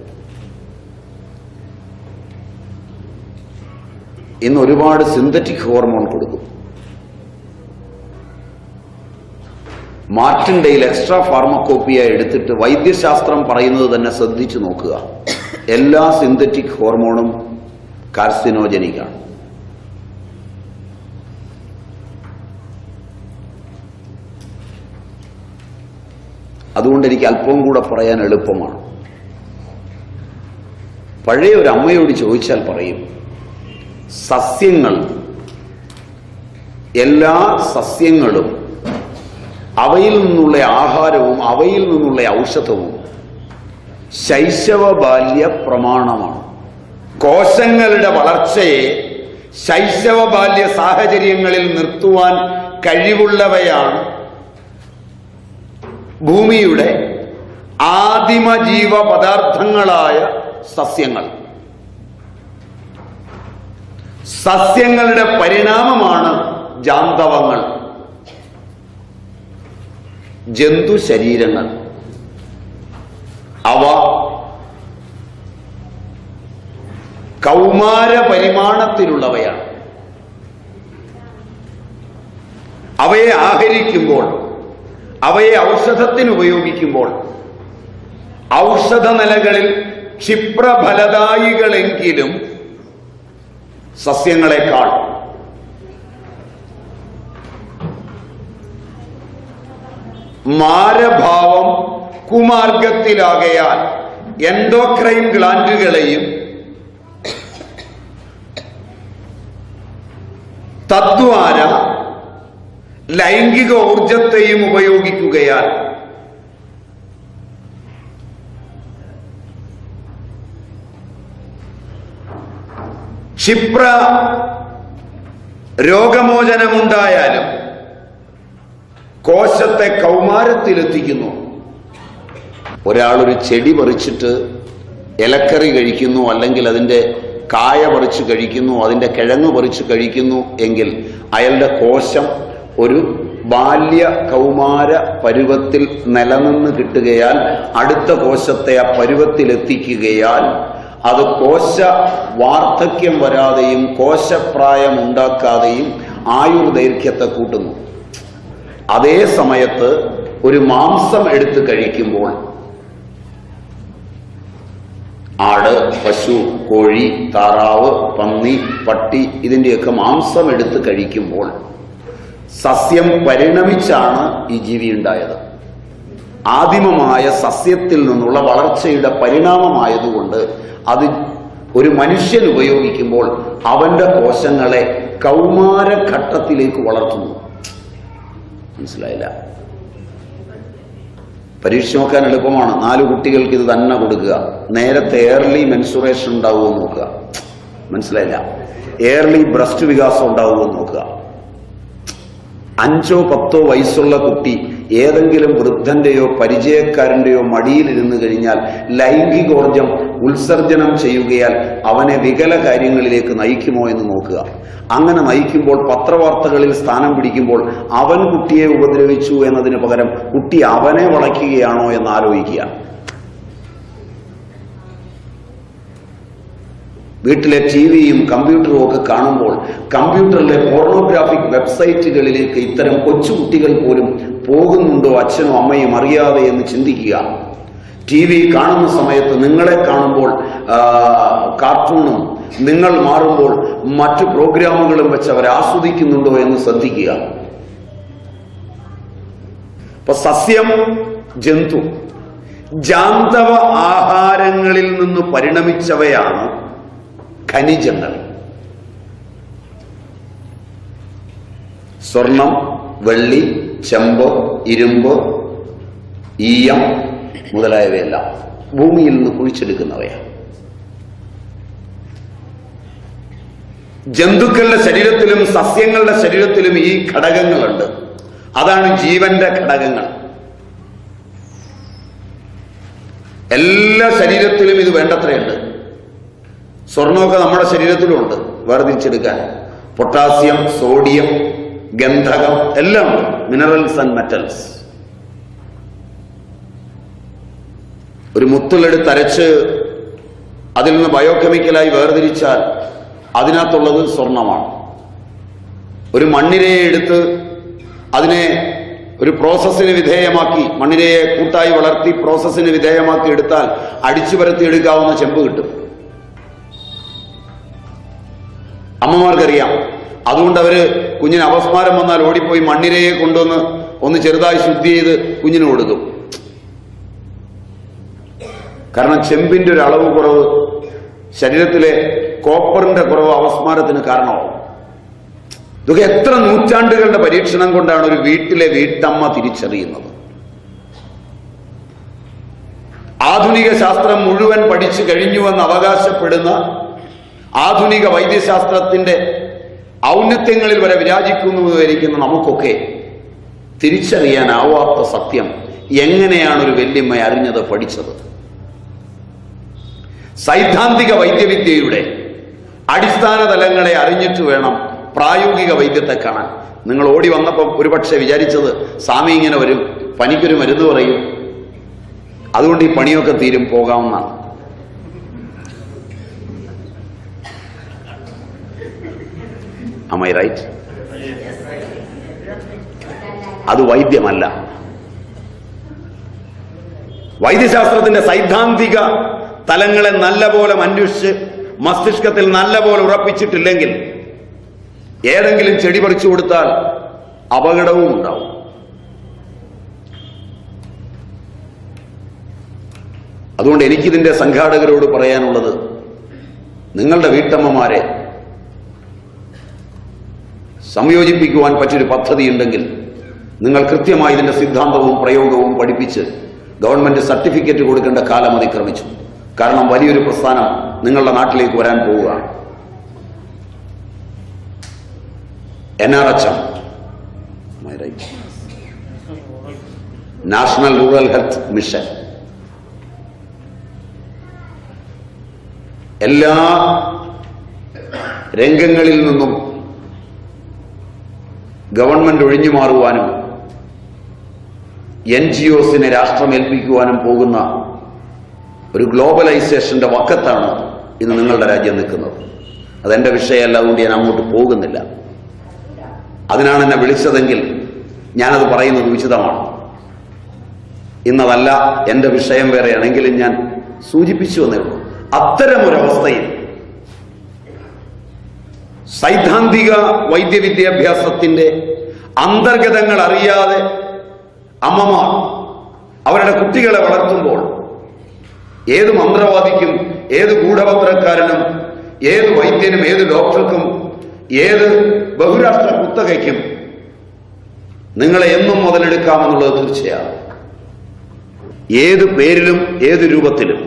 ഇന്ന് ഒരുപാട് സിന്തറ്റിക് ഹോർമോൺ കൊടുക്കും. മാർട്ടിൻഡെയിൽ എക്സ്ട്രാ ഫാർമക്കോപ്പിയ എടുത്തിട്ട് വൈദ്യശാസ്ത്രം പറയുന്നത് തന്നെ ശ്രദ്ധിച്ചു നോക്കുക. എല്ലാ സിന്തറ്റിക് ഹോർമോണും കാർസിനോജനിക്കാണ്. അതുകൊണ്ട് എനിക്ക് അല്പം കൂടെ പറയാൻ എളുപ്പമാണ്. പഴയ ഒരു അമ്മയോട് ചോദിച്ചാൽ പറയും, സസ്യങ്ങൾ, എല്ലാ സസ്യങ്ങളും അവയിൽ നിന്നുള്ള ആഹാരവും അവയിൽ നിന്നുള്ള ഔഷധവും ശൈശവ ബാല്യ പ്രമാണമാണ്. കോശങ്ങളുടെ വളർച്ചയെ ശൈശവ ബാല്യ സാഹചര്യങ്ങളിൽ നിർത്തുവാൻ കഴിവുള്ളവയാണ് ഭൂമിയുടെ ആദിമ ജീവ പദാർത്ഥങ്ങളായ സസ്യങ്ങൾ. സസ്യങ്ങളുടെ പരിണാമമാണ് ജാന്തവങ്ങൾ, ജന്തു ശരീരങ്ങൾ. അവ കൗമാര പരിമാണത്തിലുള്ളവയാണ്. അവയെ ആഹരിക്കുമ്പോൾ, അവയെ ഔഷധത്തിന് ഉപയോഗിക്കുമ്പോൾ ഔഷധനിലകളിൽ ക്ഷിപ്രഫലദായികളെങ്കിലും സസ്യങ്ങളെക്കാൾ മാരഭാവം കുമാർഗത്തിലാകയാൽ എൻഡോക്രൈൻ ഗ്ലാൻഡുകളെയും തദ്വാര ലൈംഗിക ഊർജത്തെയും ഉപയോഗിക്കുകയാൽ ക്ഷിപ്ര രോഗമോചനമുണ്ടായാലും കോശത്തെ കൗമാരത്തിലെത്തിക്കുന്നു. ഒരാളൊരു ചെടി പറിച്ചിട്ട് ഇലക്കറി കഴിക്കുന്നു, അല്ലെങ്കിൽ അതിൻ്റെ കായ പറിച്ച് കഴിക്കുന്നു, അതിൻ്റെ കിഴങ്ങ് പറിച്ച് കഴിക്കുന്നു എങ്കിൽ അയാളുടെ കോശം ഒരു ബാല്യ കൗമാര പരുവത്തിൽ നിലനിന്ന് കിട്ടുകയാൽ അടുത്ത കോശത്തെ ആ പരുവത്തിലെത്തിക്കുകയാൽ അത് കോശ വാർദ്ധക്യം വരാതെയും കോശപ്രായം ഉണ്ടാക്കാതെയും ആയുർദൈർഘ്യത്തെ കൂട്ടുന്നു. അതേ സമയത്ത് ഒരു മാംസം എടുത്ത് കഴിക്കുമ്പോൾ, ആട്, പശു, കോഴി, താറാവ്, പന്നി, പട്ടി ഇതിൻ്റെയൊക്കെ മാംസം എടുത്ത് കഴിക്കുമ്പോൾ സസ്യം പരിണമിച്ചാണ് ഈ ജീവി ഉണ്ടായത്. ആദിമമായ സസ്യത്തിൽ നിന്നുള്ള വളർച്ചയുടെ പരിണാമമായതുകൊണ്ട് അത് ഒരു മനുഷ്യൻ ഉപയോഗിക്കുമ്പോൾ അവന്റെ കോശങ്ങളെ കൗമാരഘട്ടത്തിലേക്ക് വളർത്തുന്നു. മനസ്സിലായില്ല? പരീക്ഷ നോക്കാൻ എളുപ്പമാണ്. 4 കുട്ടികൾക്ക് ഇത് തന്നെ കൊടുക്കുക. നേരത്തെ ഏർലി മെൻസുറേഷൻ ഉണ്ടാവുമോ നോക്കുക. മനസ്സിലായില്ല? ഏർലി ബ്രസ്റ്റ് വികാസം ഉണ്ടാവുമോ നോക്കുക. 5 or 10 വയസ്സുള്ള കുട്ടി ഏതെങ്കിലും വൃദ്ധന്റെയോ പരിചയക്കാരന്റെയോ മടിയിലിരുന്ന് കഴിഞ്ഞാൽ ലൈംഗികോർജം ഉത്സർജനം ചെയ്യുകയാൽ അവനെ വികല കാര്യങ്ങളിലേക്ക് നയിക്കുമോ എന്ന് നോക്കുക. അങ്ങനെ നയിക്കുമ്പോൾ, പത്രവാർത്തകളിൽ സ്ഥാനം പിടിക്കുമ്പോൾ അവൻ കുട്ടിയെ ഉപദ്രവിച്ചു എന്നതിന് പകരം കുട്ടി അവനെ വളയ്ക്കുകയാണോ എന്ന് ആലോചിക്കുക. വീട്ടിലെ ടിവിയും കമ്പ്യൂട്ടറും ഒക്കെ കാണുമ്പോൾ കമ്പ്യൂട്ടറിലെ പോർണോഗ്രാഫിക് വെബ്സൈറ്റുകളിലേക്ക് ഇത്തരം കൊച്ചുകുട്ടികൾ പോലും പോകുന്നുണ്ടോ അച്ഛനും അമ്മയും അറിയാതെ എന്ന് ചിന്തിക്കുക. TV കാണുന്ന സമയത്ത് നിങ്ങളെ കാണുമ്പോൾ കാർട്ടൂണും നിങ്ങൾ മാറുമ്പോൾ മറ്റു പ്രോഗ്രാമുകളും വെച്ച് അവർ ആസ്വദിക്കുന്നുണ്ടോ എന്ന് ശ്രദ്ധിക്കുക. അപ്പൊ സസ്യം, ജന്തു, ജാന്തവ ആഹാരങ്ങളിൽ നിന്ന് പരിണമിച്ചവയാണ് ഖനിജങ്ങൾ. സ്വർണം, വെള്ളി, ചെമ്പ്, ഇരുമ്പ്, ഈയം മുതലായവയെല്ലാം ഭൂമിയിൽ നിന്ന് കുഴിച്ചെടുക്കുന്നവയാണ്. ജന്തുക്കളുടെ ശരീരത്തിലും സസ്യങ്ങളുടെ ശരീരത്തിലും ഈ ഘടകങ്ങളുണ്ട്. അതാണ് ജീവന്റെ ഘടകങ്ങൾ. എല്ലാ ശരീരത്തിലും ഇത് വേണ്ടത്രയുണ്ട്. സ്വർണമൊക്കെ നമ്മുടെ ശരീരത്തിലുമുണ്ട് വേർതിരിച്ചെടുക്കാൻ. പൊട്ടാസ്യം, സോഡിയം, ഗന്ധകം എല്ലാം ഉണ്ട്, മിനറൽസ് ആൻഡ് മെറ്റൽസ്. ഒരു മുത്തുകളെടുത്ത് അരച്ച് അതിൽ നിന്ന് ബയോകെമിക്കലായി വേർതിരിച്ചാൽ അതിനകത്തുള്ളത് സ്വർണമാണ്. ഒരു മണ്ണിരയെ എടുത്ത് അതിനെ ഒരു പ്രോസസ്സിന് വിധേയമാക്കി, മണ്ണിരയെ കൂട്ടായി വളർത്തി പ്രോസസ്സിന് വിധേയമാക്കി എടുത്താൽ അടിച്ചു പരത്തി എടുക്കാവുന്ന ചെമ്പ് കിട്ടും. അമ്മമാർക്കറിയാം. അതുകൊണ്ട് അവര് കുഞ്ഞിന് അപസ്മാരം വന്നാൽ ഓടിപ്പോയി മണ്ണിരയെ കൊണ്ടുവന്ന് ഒന്ന് ചെറുതായി ശുദ്ധി ചെയ്ത് കുഞ്ഞിന് കൊടുക്കും. കാരണം ചെമ്പിന്റെ ഒരു അളവ് കുറവ്, ശരീരത്തിലെ കോപ്പറിന്റെ കുറവ് അപസ്മാരത്തിന് കാരണമാവും. ഇതൊക്കെ എത്ര നൂറ്റാണ്ടുകളുടെ പരീക്ഷണം കൊണ്ടാണ് ഒരു വീട്ടിലെ വീട്ടമ്മ തിരിച്ചറിയുന്നത്. ആധുനിക ശാസ്ത്രം മുഴുവൻ പഠിച്ചു കഴിഞ്ഞുവെന്ന് അവകാശപ്പെടുന്ന ആധുനിക വൈദ്യശാസ്ത്രത്തിന്റെ ഔന്നത്യങ്ങളിൽ വരെ വിരാജിക്കുന്നുവരിക്കുന്ന നമുക്കൊക്കെ തിരിച്ചറിയാനാവാത്ത സത്യം എങ്ങനെയാണ് ഒരു വല്യമ്മ അറിഞ്ഞത്, പഠിച്ചത്? സൈദ്ധാന്തിക വൈദ്യവിദ്യയുടെ അടിസ്ഥാന തലങ്ങളെ അറിഞ്ഞിട്ട് വേണം പ്രായോഗിക വൈദ്യത്തെ കാണാൻ. നിങ്ങൾ ഓടി വന്നപ്പം ഒരുപക്ഷെ വിചാരിച്ചത് സ്വാമി ഇങ്ങനെ വരും, പനിക്കൊരു മരുന്ന് പറയും, അതുകൊണ്ട് ഈ പണിയൊക്കെ തീരും, പോകാവുന്നതാണ്. Am I right? അത് വൈദ്യമല്ല. വൈദ്യശാസ്ത്രത്തിന്റെ സൈദ്ധാന്തിക തലങ്ങളെ നല്ലപോലെ അന്വേഷിച്ച് മസ്തിഷ്കത്തിൽ നല്ലപോലെ ഉറപ്പിച്ചിട്ടില്ലെങ്കിൽ ഏതെങ്കിലും ചെടി പറിച്ചു കൊടുത്താൽ അപകടവും ഉണ്ടാവും. അതുകൊണ്ട് എനിക്കിതിന്റെ സംഘാടകരോട് പറയാനുള്ളത്, നിങ്ങളുടെ വീട്ടമ്മമാരെ സംയോജിപ്പിക്കുവാൻ പറ്റിയൊരു പദ്ധതി ഉണ്ടെങ്കിൽ നിങ്ങൾ കൃത്യമായി ഇതിന്റെ സിദ്ധാന്തവും പ്രയോഗവും പഠിപ്പിച്ച് ഗവൺമെന്റ് സർട്ടിഫിക്കറ്റ് കൊടുക്കേണ്ട കാലം അതിക്രമിച്ചു. കാരണം വലിയൊരു പ്രസ്ഥാനം നിങ്ങളുടെ നാട്ടിലേക്ക് വരാൻ പോവുകയാണ്. NRHM, national rural health mission, എല്ലാ രംഗങ്ങളിൽ നിന്നും ഗവൺമെന്റ് ഒഴിഞ്ഞു മാറുവാനും NGOസിനെ രാഷ്ട്രമേൽപ്പിക്കുവാനും പോകുന്ന ഒരു ഗ്ലോബലൈസേഷന്റെ വക്കത്താണ് ഇന്ന് നിങ്ങളുടെ രാജ്യം നിൽക്കുന്നത്. അതെന്റെ വിഷയമല്ല, അതുകൊണ്ട് ഞാൻ അങ്ങോട്ട് പോകുന്നില്ല. അതിനാണ് എന്നെ വിളിച്ചതെങ്കിൽ ഞാനത് പറയുന്നത് ഉചിതമാണ്. ഇന്നതല്ല, എന്റെ വിഷയം വേറെയാണെങ്കിലും ഞാൻ സൂചിപ്പിച്ചു എന്നേ ഉള്ളൂ. അത്തരമൊരവസ്ഥയിൽ സൈദ്ധാന്തിക വൈദ്യവിദ്യാഭ്യാസത്തിന്റെ അന്തർഗതങ്ങൾ അറിയാതെ അമ്മമാർ അവരുടെ കുട്ടികളെ വളർത്തുമ്പോൾ ഏത് മന്ത്രവാദിക്കും, ഏത് ഗൂഢപത്രക്കാരനും, ഏത് വൈദ്യനും, ഏത് ഡോക്ടർക്കും, ഏത് ബഹുരാഷ്ട്ര കുത്തകയ്ക്കും നിങ്ങളെ എന്നും മുതലെടുക്കാമെന്നുള്ളത് തീർച്ചയാണ്. ഏത് പേരിലും ഏത് രൂപത്തിലും.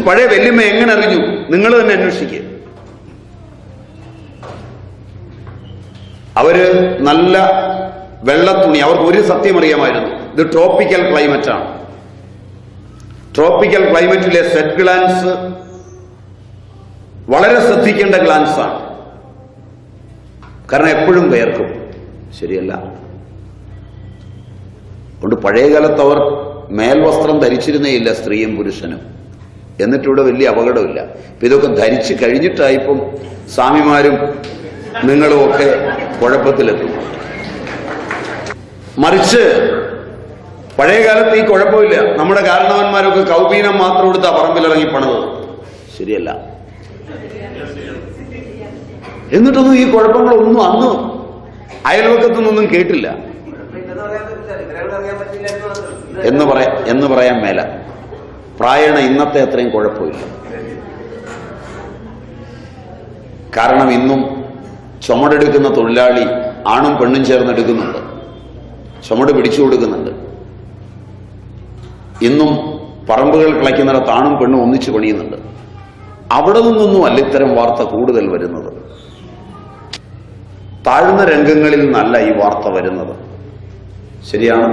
പഴയ വല്യമ്മ എങ്ങനെ അറിഞ്ഞു? നിങ്ങൾ തന്നെ അന്വേഷിക്കുക. അവര് നല്ല വെള്ളത്തുണി, അവർക്ക് ഒരു സത്യം അറിയാമായിരുന്നു, ഇത് ട്രോപ്പിക്കൽ ക്ലൈമറ്റ് ആണ്. ട്രോപ്പിക്കൽ ക്ലൈമറ്റിലെ സ്വെറ്റ് ഗ്ലാൻസ് വളരെ ശ്രദ്ധിക്കേണ്ട ഗ്ലാൻസ് ആണ്. കാരണം എപ്പോഴും വേർക്കും. ശരിയല്ല. അതുകൊണ്ട് പഴയകാലത്ത് അവർ മേൽവസ്ത്രം ധരിച്ചിരുന്നേയില്ല, സ്ത്രീയും പുരുഷനും. എന്നിട്ടിവിടെ വലിയ അപകടമില്ല. ഇപ്പൊ ഇതൊക്കെ ധരിച്ചു കഴിഞ്ഞിട്ടായിപ്പം സ്വാമിമാരും നിങ്ങളും ഒക്കെ കുഴപ്പത്തിലെത്തും. മറിച്ച് പഴയകാലത്ത് ഈ കുഴപ്പമില്ല. നമ്മുടെ കാരണവന്മാരൊക്കെ കൗപീനം മാത്രം എടുത്താ പറമ്പിലിറങ്ങി പണിത്. ശരിയല്ല. എന്നിട്ടൊന്നും ഈ കുഴപ്പങ്ങളൊന്നും അന്ന് അയൽവക്കത്തുനിന്നൊന്നും കേട്ടില്ല എന്ന് പറയാൻ മേല. പ്രായണ ഇന്നത്തെ അത്രയും കുഴപ്പമില്ല. കാരണം ഇന്നും ചുമടെടുക്കുന്ന തൊഴിലാളി ആണും പെണ്ണും ചേർന്നെടുക്കുന്നുണ്ട്, ചുമട് പിടിച്ചു കൊടുക്കുന്നുണ്ട്. ഇന്നും പറമ്പുകൾ കിളയ്ക്കുന്നിടത്ത് ആണും പെണ്ണും ഒന്നിച്ചു പണിയുന്നുണ്ട്. അവിടെ നിന്നൊന്നും അല്ല ഇത്തരം വാർത്ത കൂടുതൽ വരുന്നത്. താഴ്ന്ന രംഗങ്ങളിൽ നിന്നല്ല ഈ വാർത്ത വരുന്നത്. ശരിയാണ്,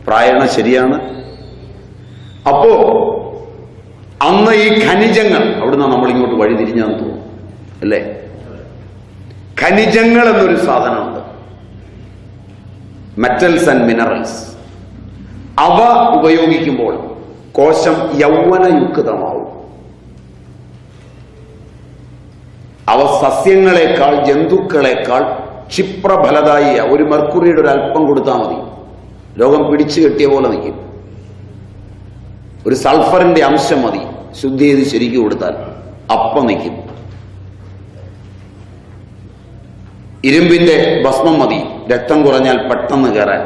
പ്രായണ ശരിയാണ്. അപ്പോ അന്ന് ഈ ഖനിജങ്ങൾ, അവിടുന്ന് നമ്മൾ ഇങ്ങോട്ട് വഴിതിരിഞ്ഞാന്ന് തോന്നുന്നു അല്ലേ? ഖനിജങ്ങൾ എന്നൊരു സാധനമുണ്ട്, മെറ്റൽസ് ആൻഡ് മിനറൽസ്. അവ ഉപയോഗിക്കുമ്പോൾ കോശം യൗവനയുക്തമാവും. അവ സസ്യങ്ങളെക്കാൾ ജന്തുക്കളെക്കാൾ ക്ഷിപ്രഫലദായി. ഒരു മെർക്കുറിയുടെ ഒരു അല്പം കൊടുത്താൽ മതി, രോഗം പിടിച്ചു കെട്ടിയ പോലെ നിൽക്കും. ഒരു സൾഫറിന്റെ അംശം മതി, ശുദ്ധി ചെയ്ത് ശരിക്കും കൊടുത്താൽ അപ്പം നിൽക്കും. ഇരുമ്പിന്റെ ഭസ്മം മതി, രക്തം കുറഞ്ഞാൽ പെട്ടെന്ന് കയറാൻ.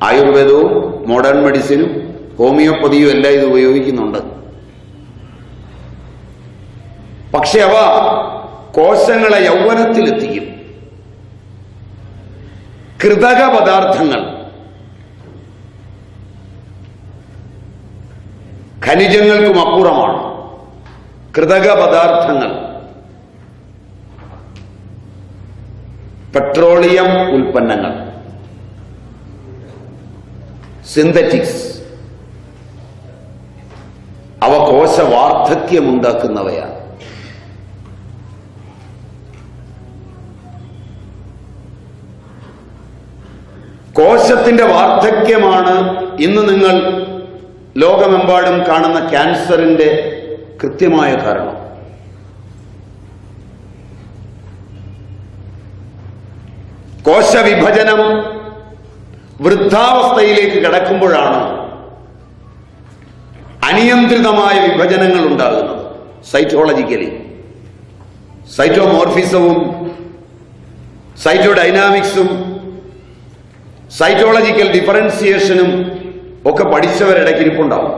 ആയുർവേദവും മോഡേൺ മെഡിസിനും ഹോമിയോപ്പതിയും എല്ലാം ഇത് ഉപയോഗിക്കുന്നുണ്ട്. പക്ഷെ അവ കോശങ്ങളെ യൗവനത്തിലെത്തിക്കും. കൃതക പദാർത്ഥങ്ങൾ, ഖനിജങ്ങൾക്കും അപ്പുറമാണ് കൃതക പദാർത്ഥങ്ങൾ. പെട്രോളിയം ഉൽപ്പന്നങ്ങൾ, സിന്തറ്റിക്സ്, അവ കോശ വാർദ്ധക്യമുണ്ടാക്കുന്നവയാണ്. കോശത്തിന്റെ വാർദ്ധക്യമാണ് ഇന്ന് നിങ്ങൾ ലോകമെമ്പാടും കാണുന്ന ക്യാൻസറിന്റെ കൃത്യമായ കാരണം. കോശവിഭജനം വൃദ്ധാവസ്ഥയിലേക്ക് കടക്കുമ്പോഴാണ് അനിയന്ത്രിതമായ വിഭജനങ്ങൾ ഉണ്ടാകുന്നത്. സൈറ്റോളജിക്കലി സൈറ്റോമോർഫിസവും സൈറ്റോഡൈനാമിക്സും സൈറ്റോളജിക്കൽ ഡിഫറൻസിയേഷനും ഒക്കെ പഠിച്ചവരിടയ്ക്കിരിപ്പുണ്ടാവും.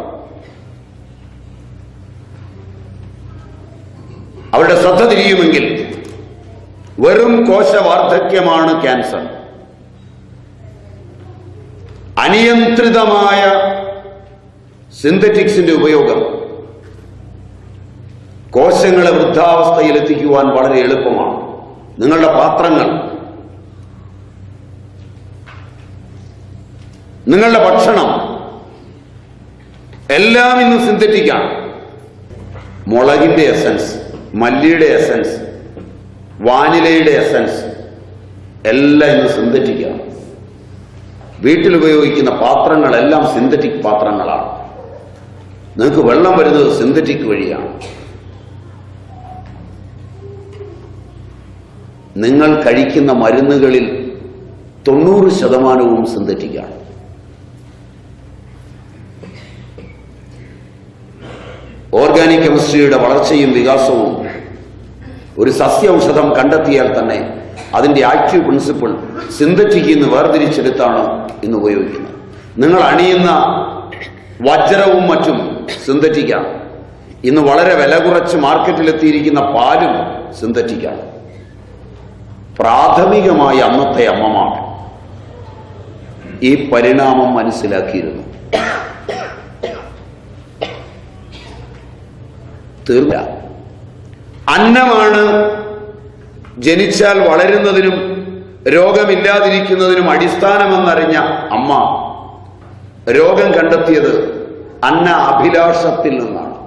അവരുടെ ശ്രദ്ധ തിരിയുമെങ്കിൽ വെറും കോശവാർദ്ധക്യമാണ് ക്യാൻസർ. അനിയന്ത്രിതമായ സിന്തറ്റിക്സിന്റെ ഉപയോഗം കോശങ്ങളെ വൃദ്ധാവസ്ഥയിൽ എത്തിക്കുവാൻ വളരെ എളുപ്പമാണ്. നിങ്ങളുടെ പാത്രങ്ങൾ, നിങ്ങളുടെ ഭക്ഷണം എല്ലാം ഇന്ന് സിന്തറ്റിക്കാണ്. മുളകിന്റെ എസൻസ്, മല്ലിയുടെ എസൻസ്, വാനിലയുടെ എസൻസ് എല്ലാം ഇന്ന് സിന്തറ്റിക്കാണ്. വീട്ടിൽ ഉപയോഗിക്കുന്ന പാത്രങ്ങളെല്ലാം സിന്തറ്റിക് പാത്രങ്ങളാണ്. നിങ്ങൾക്ക് വെള്ളം വരുന്നത് സിന്തറ്റിക് വഴിയാണ്. നിങ്ങൾ കഴിക്കുന്ന മരുന്നുകളിൽ 90% സിന്തറ്റിക്കാണ്. ഓർഗാനിക് കെമിസ്ട്രിയുടെ വളർച്ചയും വികാസവും ഒരു സസ്യ ഔഷധം കണ്ടെത്തിയാൽ തന്നെ അതിന്റെ ആക്റ്റീവ് പ്രിൻസിപ്പിൾ സിന്തറ്റിക് എന്ന് വേർതിരിച്ചെടുത്താണ് ഇന്ന് ഉപയോഗിക്കുന്നത്. നിങ്ങൾ അണിയുന്ന വജ്രവും മറ്റും സിന്തറ്റിക്കാണ്. ഇന്ന് വളരെ വില കുറച്ച് മാർക്കറ്റിലെത്തിയിരിക്കുന്ന പാലും സിന്തറ്റിക്കാണ്. പ്രാഥമികമായി അന്നത്തെ അമ്മമാർ ഈ പരിണാമം മനസ്സിലാക്കിയിരുന്നു. തീർച്ച അന്നമാണ് ജനിച്ചാൽ വളരുന്നതിനും രോഗമില്ലാതിരിക്കുന്നതിനും അടിസ്ഥാനമെന്നറിഞ്ഞ അമ്മ രോഗം കണ്ടെത്തിയത് അന്ന അഭിലാഷത്തിൽ നിന്നാണ്.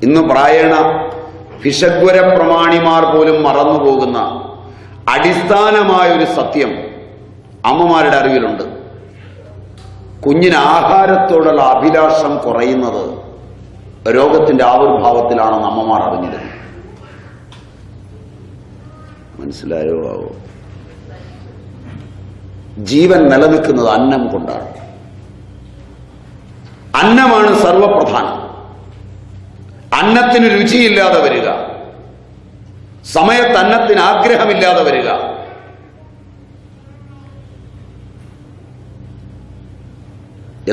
ഇന്ന് പ്രായേണ ഭിഷഗ്വര പ്രമാണിമാർ പോലും മറന്നുപോകുന്ന അടിസ്ഥാനമായൊരു സത്യം അമ്മമാരുടെ അറിവിലുണ്ട്. കുഞ്ഞിന് ആഹാരത്തോടുള്ള അഭിലാഷം കുറയുന്നത് രോഗത്തിന്റെ ആവിർഭാവത്തിലാണെന്ന് അമ്മമാർ അറിഞ്ഞിരുന്നു. മനസ്സിലായോ ആവോ? ജീവൻ നിലനിൽക്കുന്നത് അന്നം കൊണ്ടാണ്. അന്നമാണ് സർവപ്രധാനം. അന്നത്തിന് രുചിയില്ലാതെ വരിക, സമയത്ത് അന്നത്തിന് ആഗ്രഹമില്ലാതെ വരിക,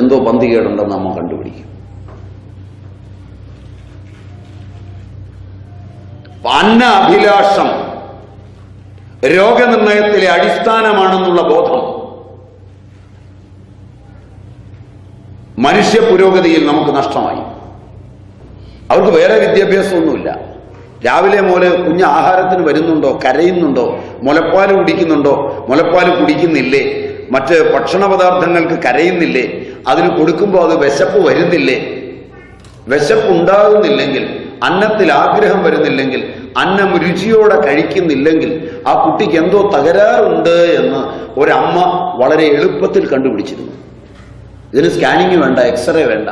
എന്തോ പന്തികേടുണ്ടെന്ന് നമ്മ കണ്ടുപിടിക്കും. അന്ന അഭിലാഷം രോഗനിർണയത്തിലെ അടിസ്ഥാനമാണെന്നുള്ള ബോധം മനുഷ്യ പുരോഗതിയിൽ നമുക്ക് നഷ്ടമായി. അവർക്ക് വേറെ വിദ്യാഭ്യാസമൊന്നുമില്ല. രാവിലെ മുതൽ കുഞ്ഞ് ആഹാരത്തിന് വരുന്നുണ്ടോ, കരയുന്നുണ്ടോ, മുലപ്പാൽ കുടിക്കുന്നുണ്ടോ, മുലപ്പാൽ കുടിക്കുന്നില്ലേ, മറ്റ് ഭക്ഷണ പദാർത്ഥങ്ങൾക്ക് കരയുന്നില്ലേ, അതിന് കൊടുക്കുമ്പോൾ അത് വിശപ്പ് വരുന്നില്ലേ? വിശപ്പുണ്ടാകുന്നില്ലെങ്കിൽ, അന്നത്തിൽ ആഗ്രഹം വരുന്നില്ലെങ്കിൽ, അന്നം രുചിയോടെ കഴിക്കുന്നില്ലെങ്കിൽ ആ കുട്ടിക്ക് എന്തോ തകരാറുണ്ട് എന്ന് ഒരമ്മ വളരെ എളുപ്പത്തിൽ കണ്ടുപിടിച്ചിരുന്നു. ഇതിന് സ്കാനിങ് വേണ്ട, എക്സ്റേ വേണ്ട.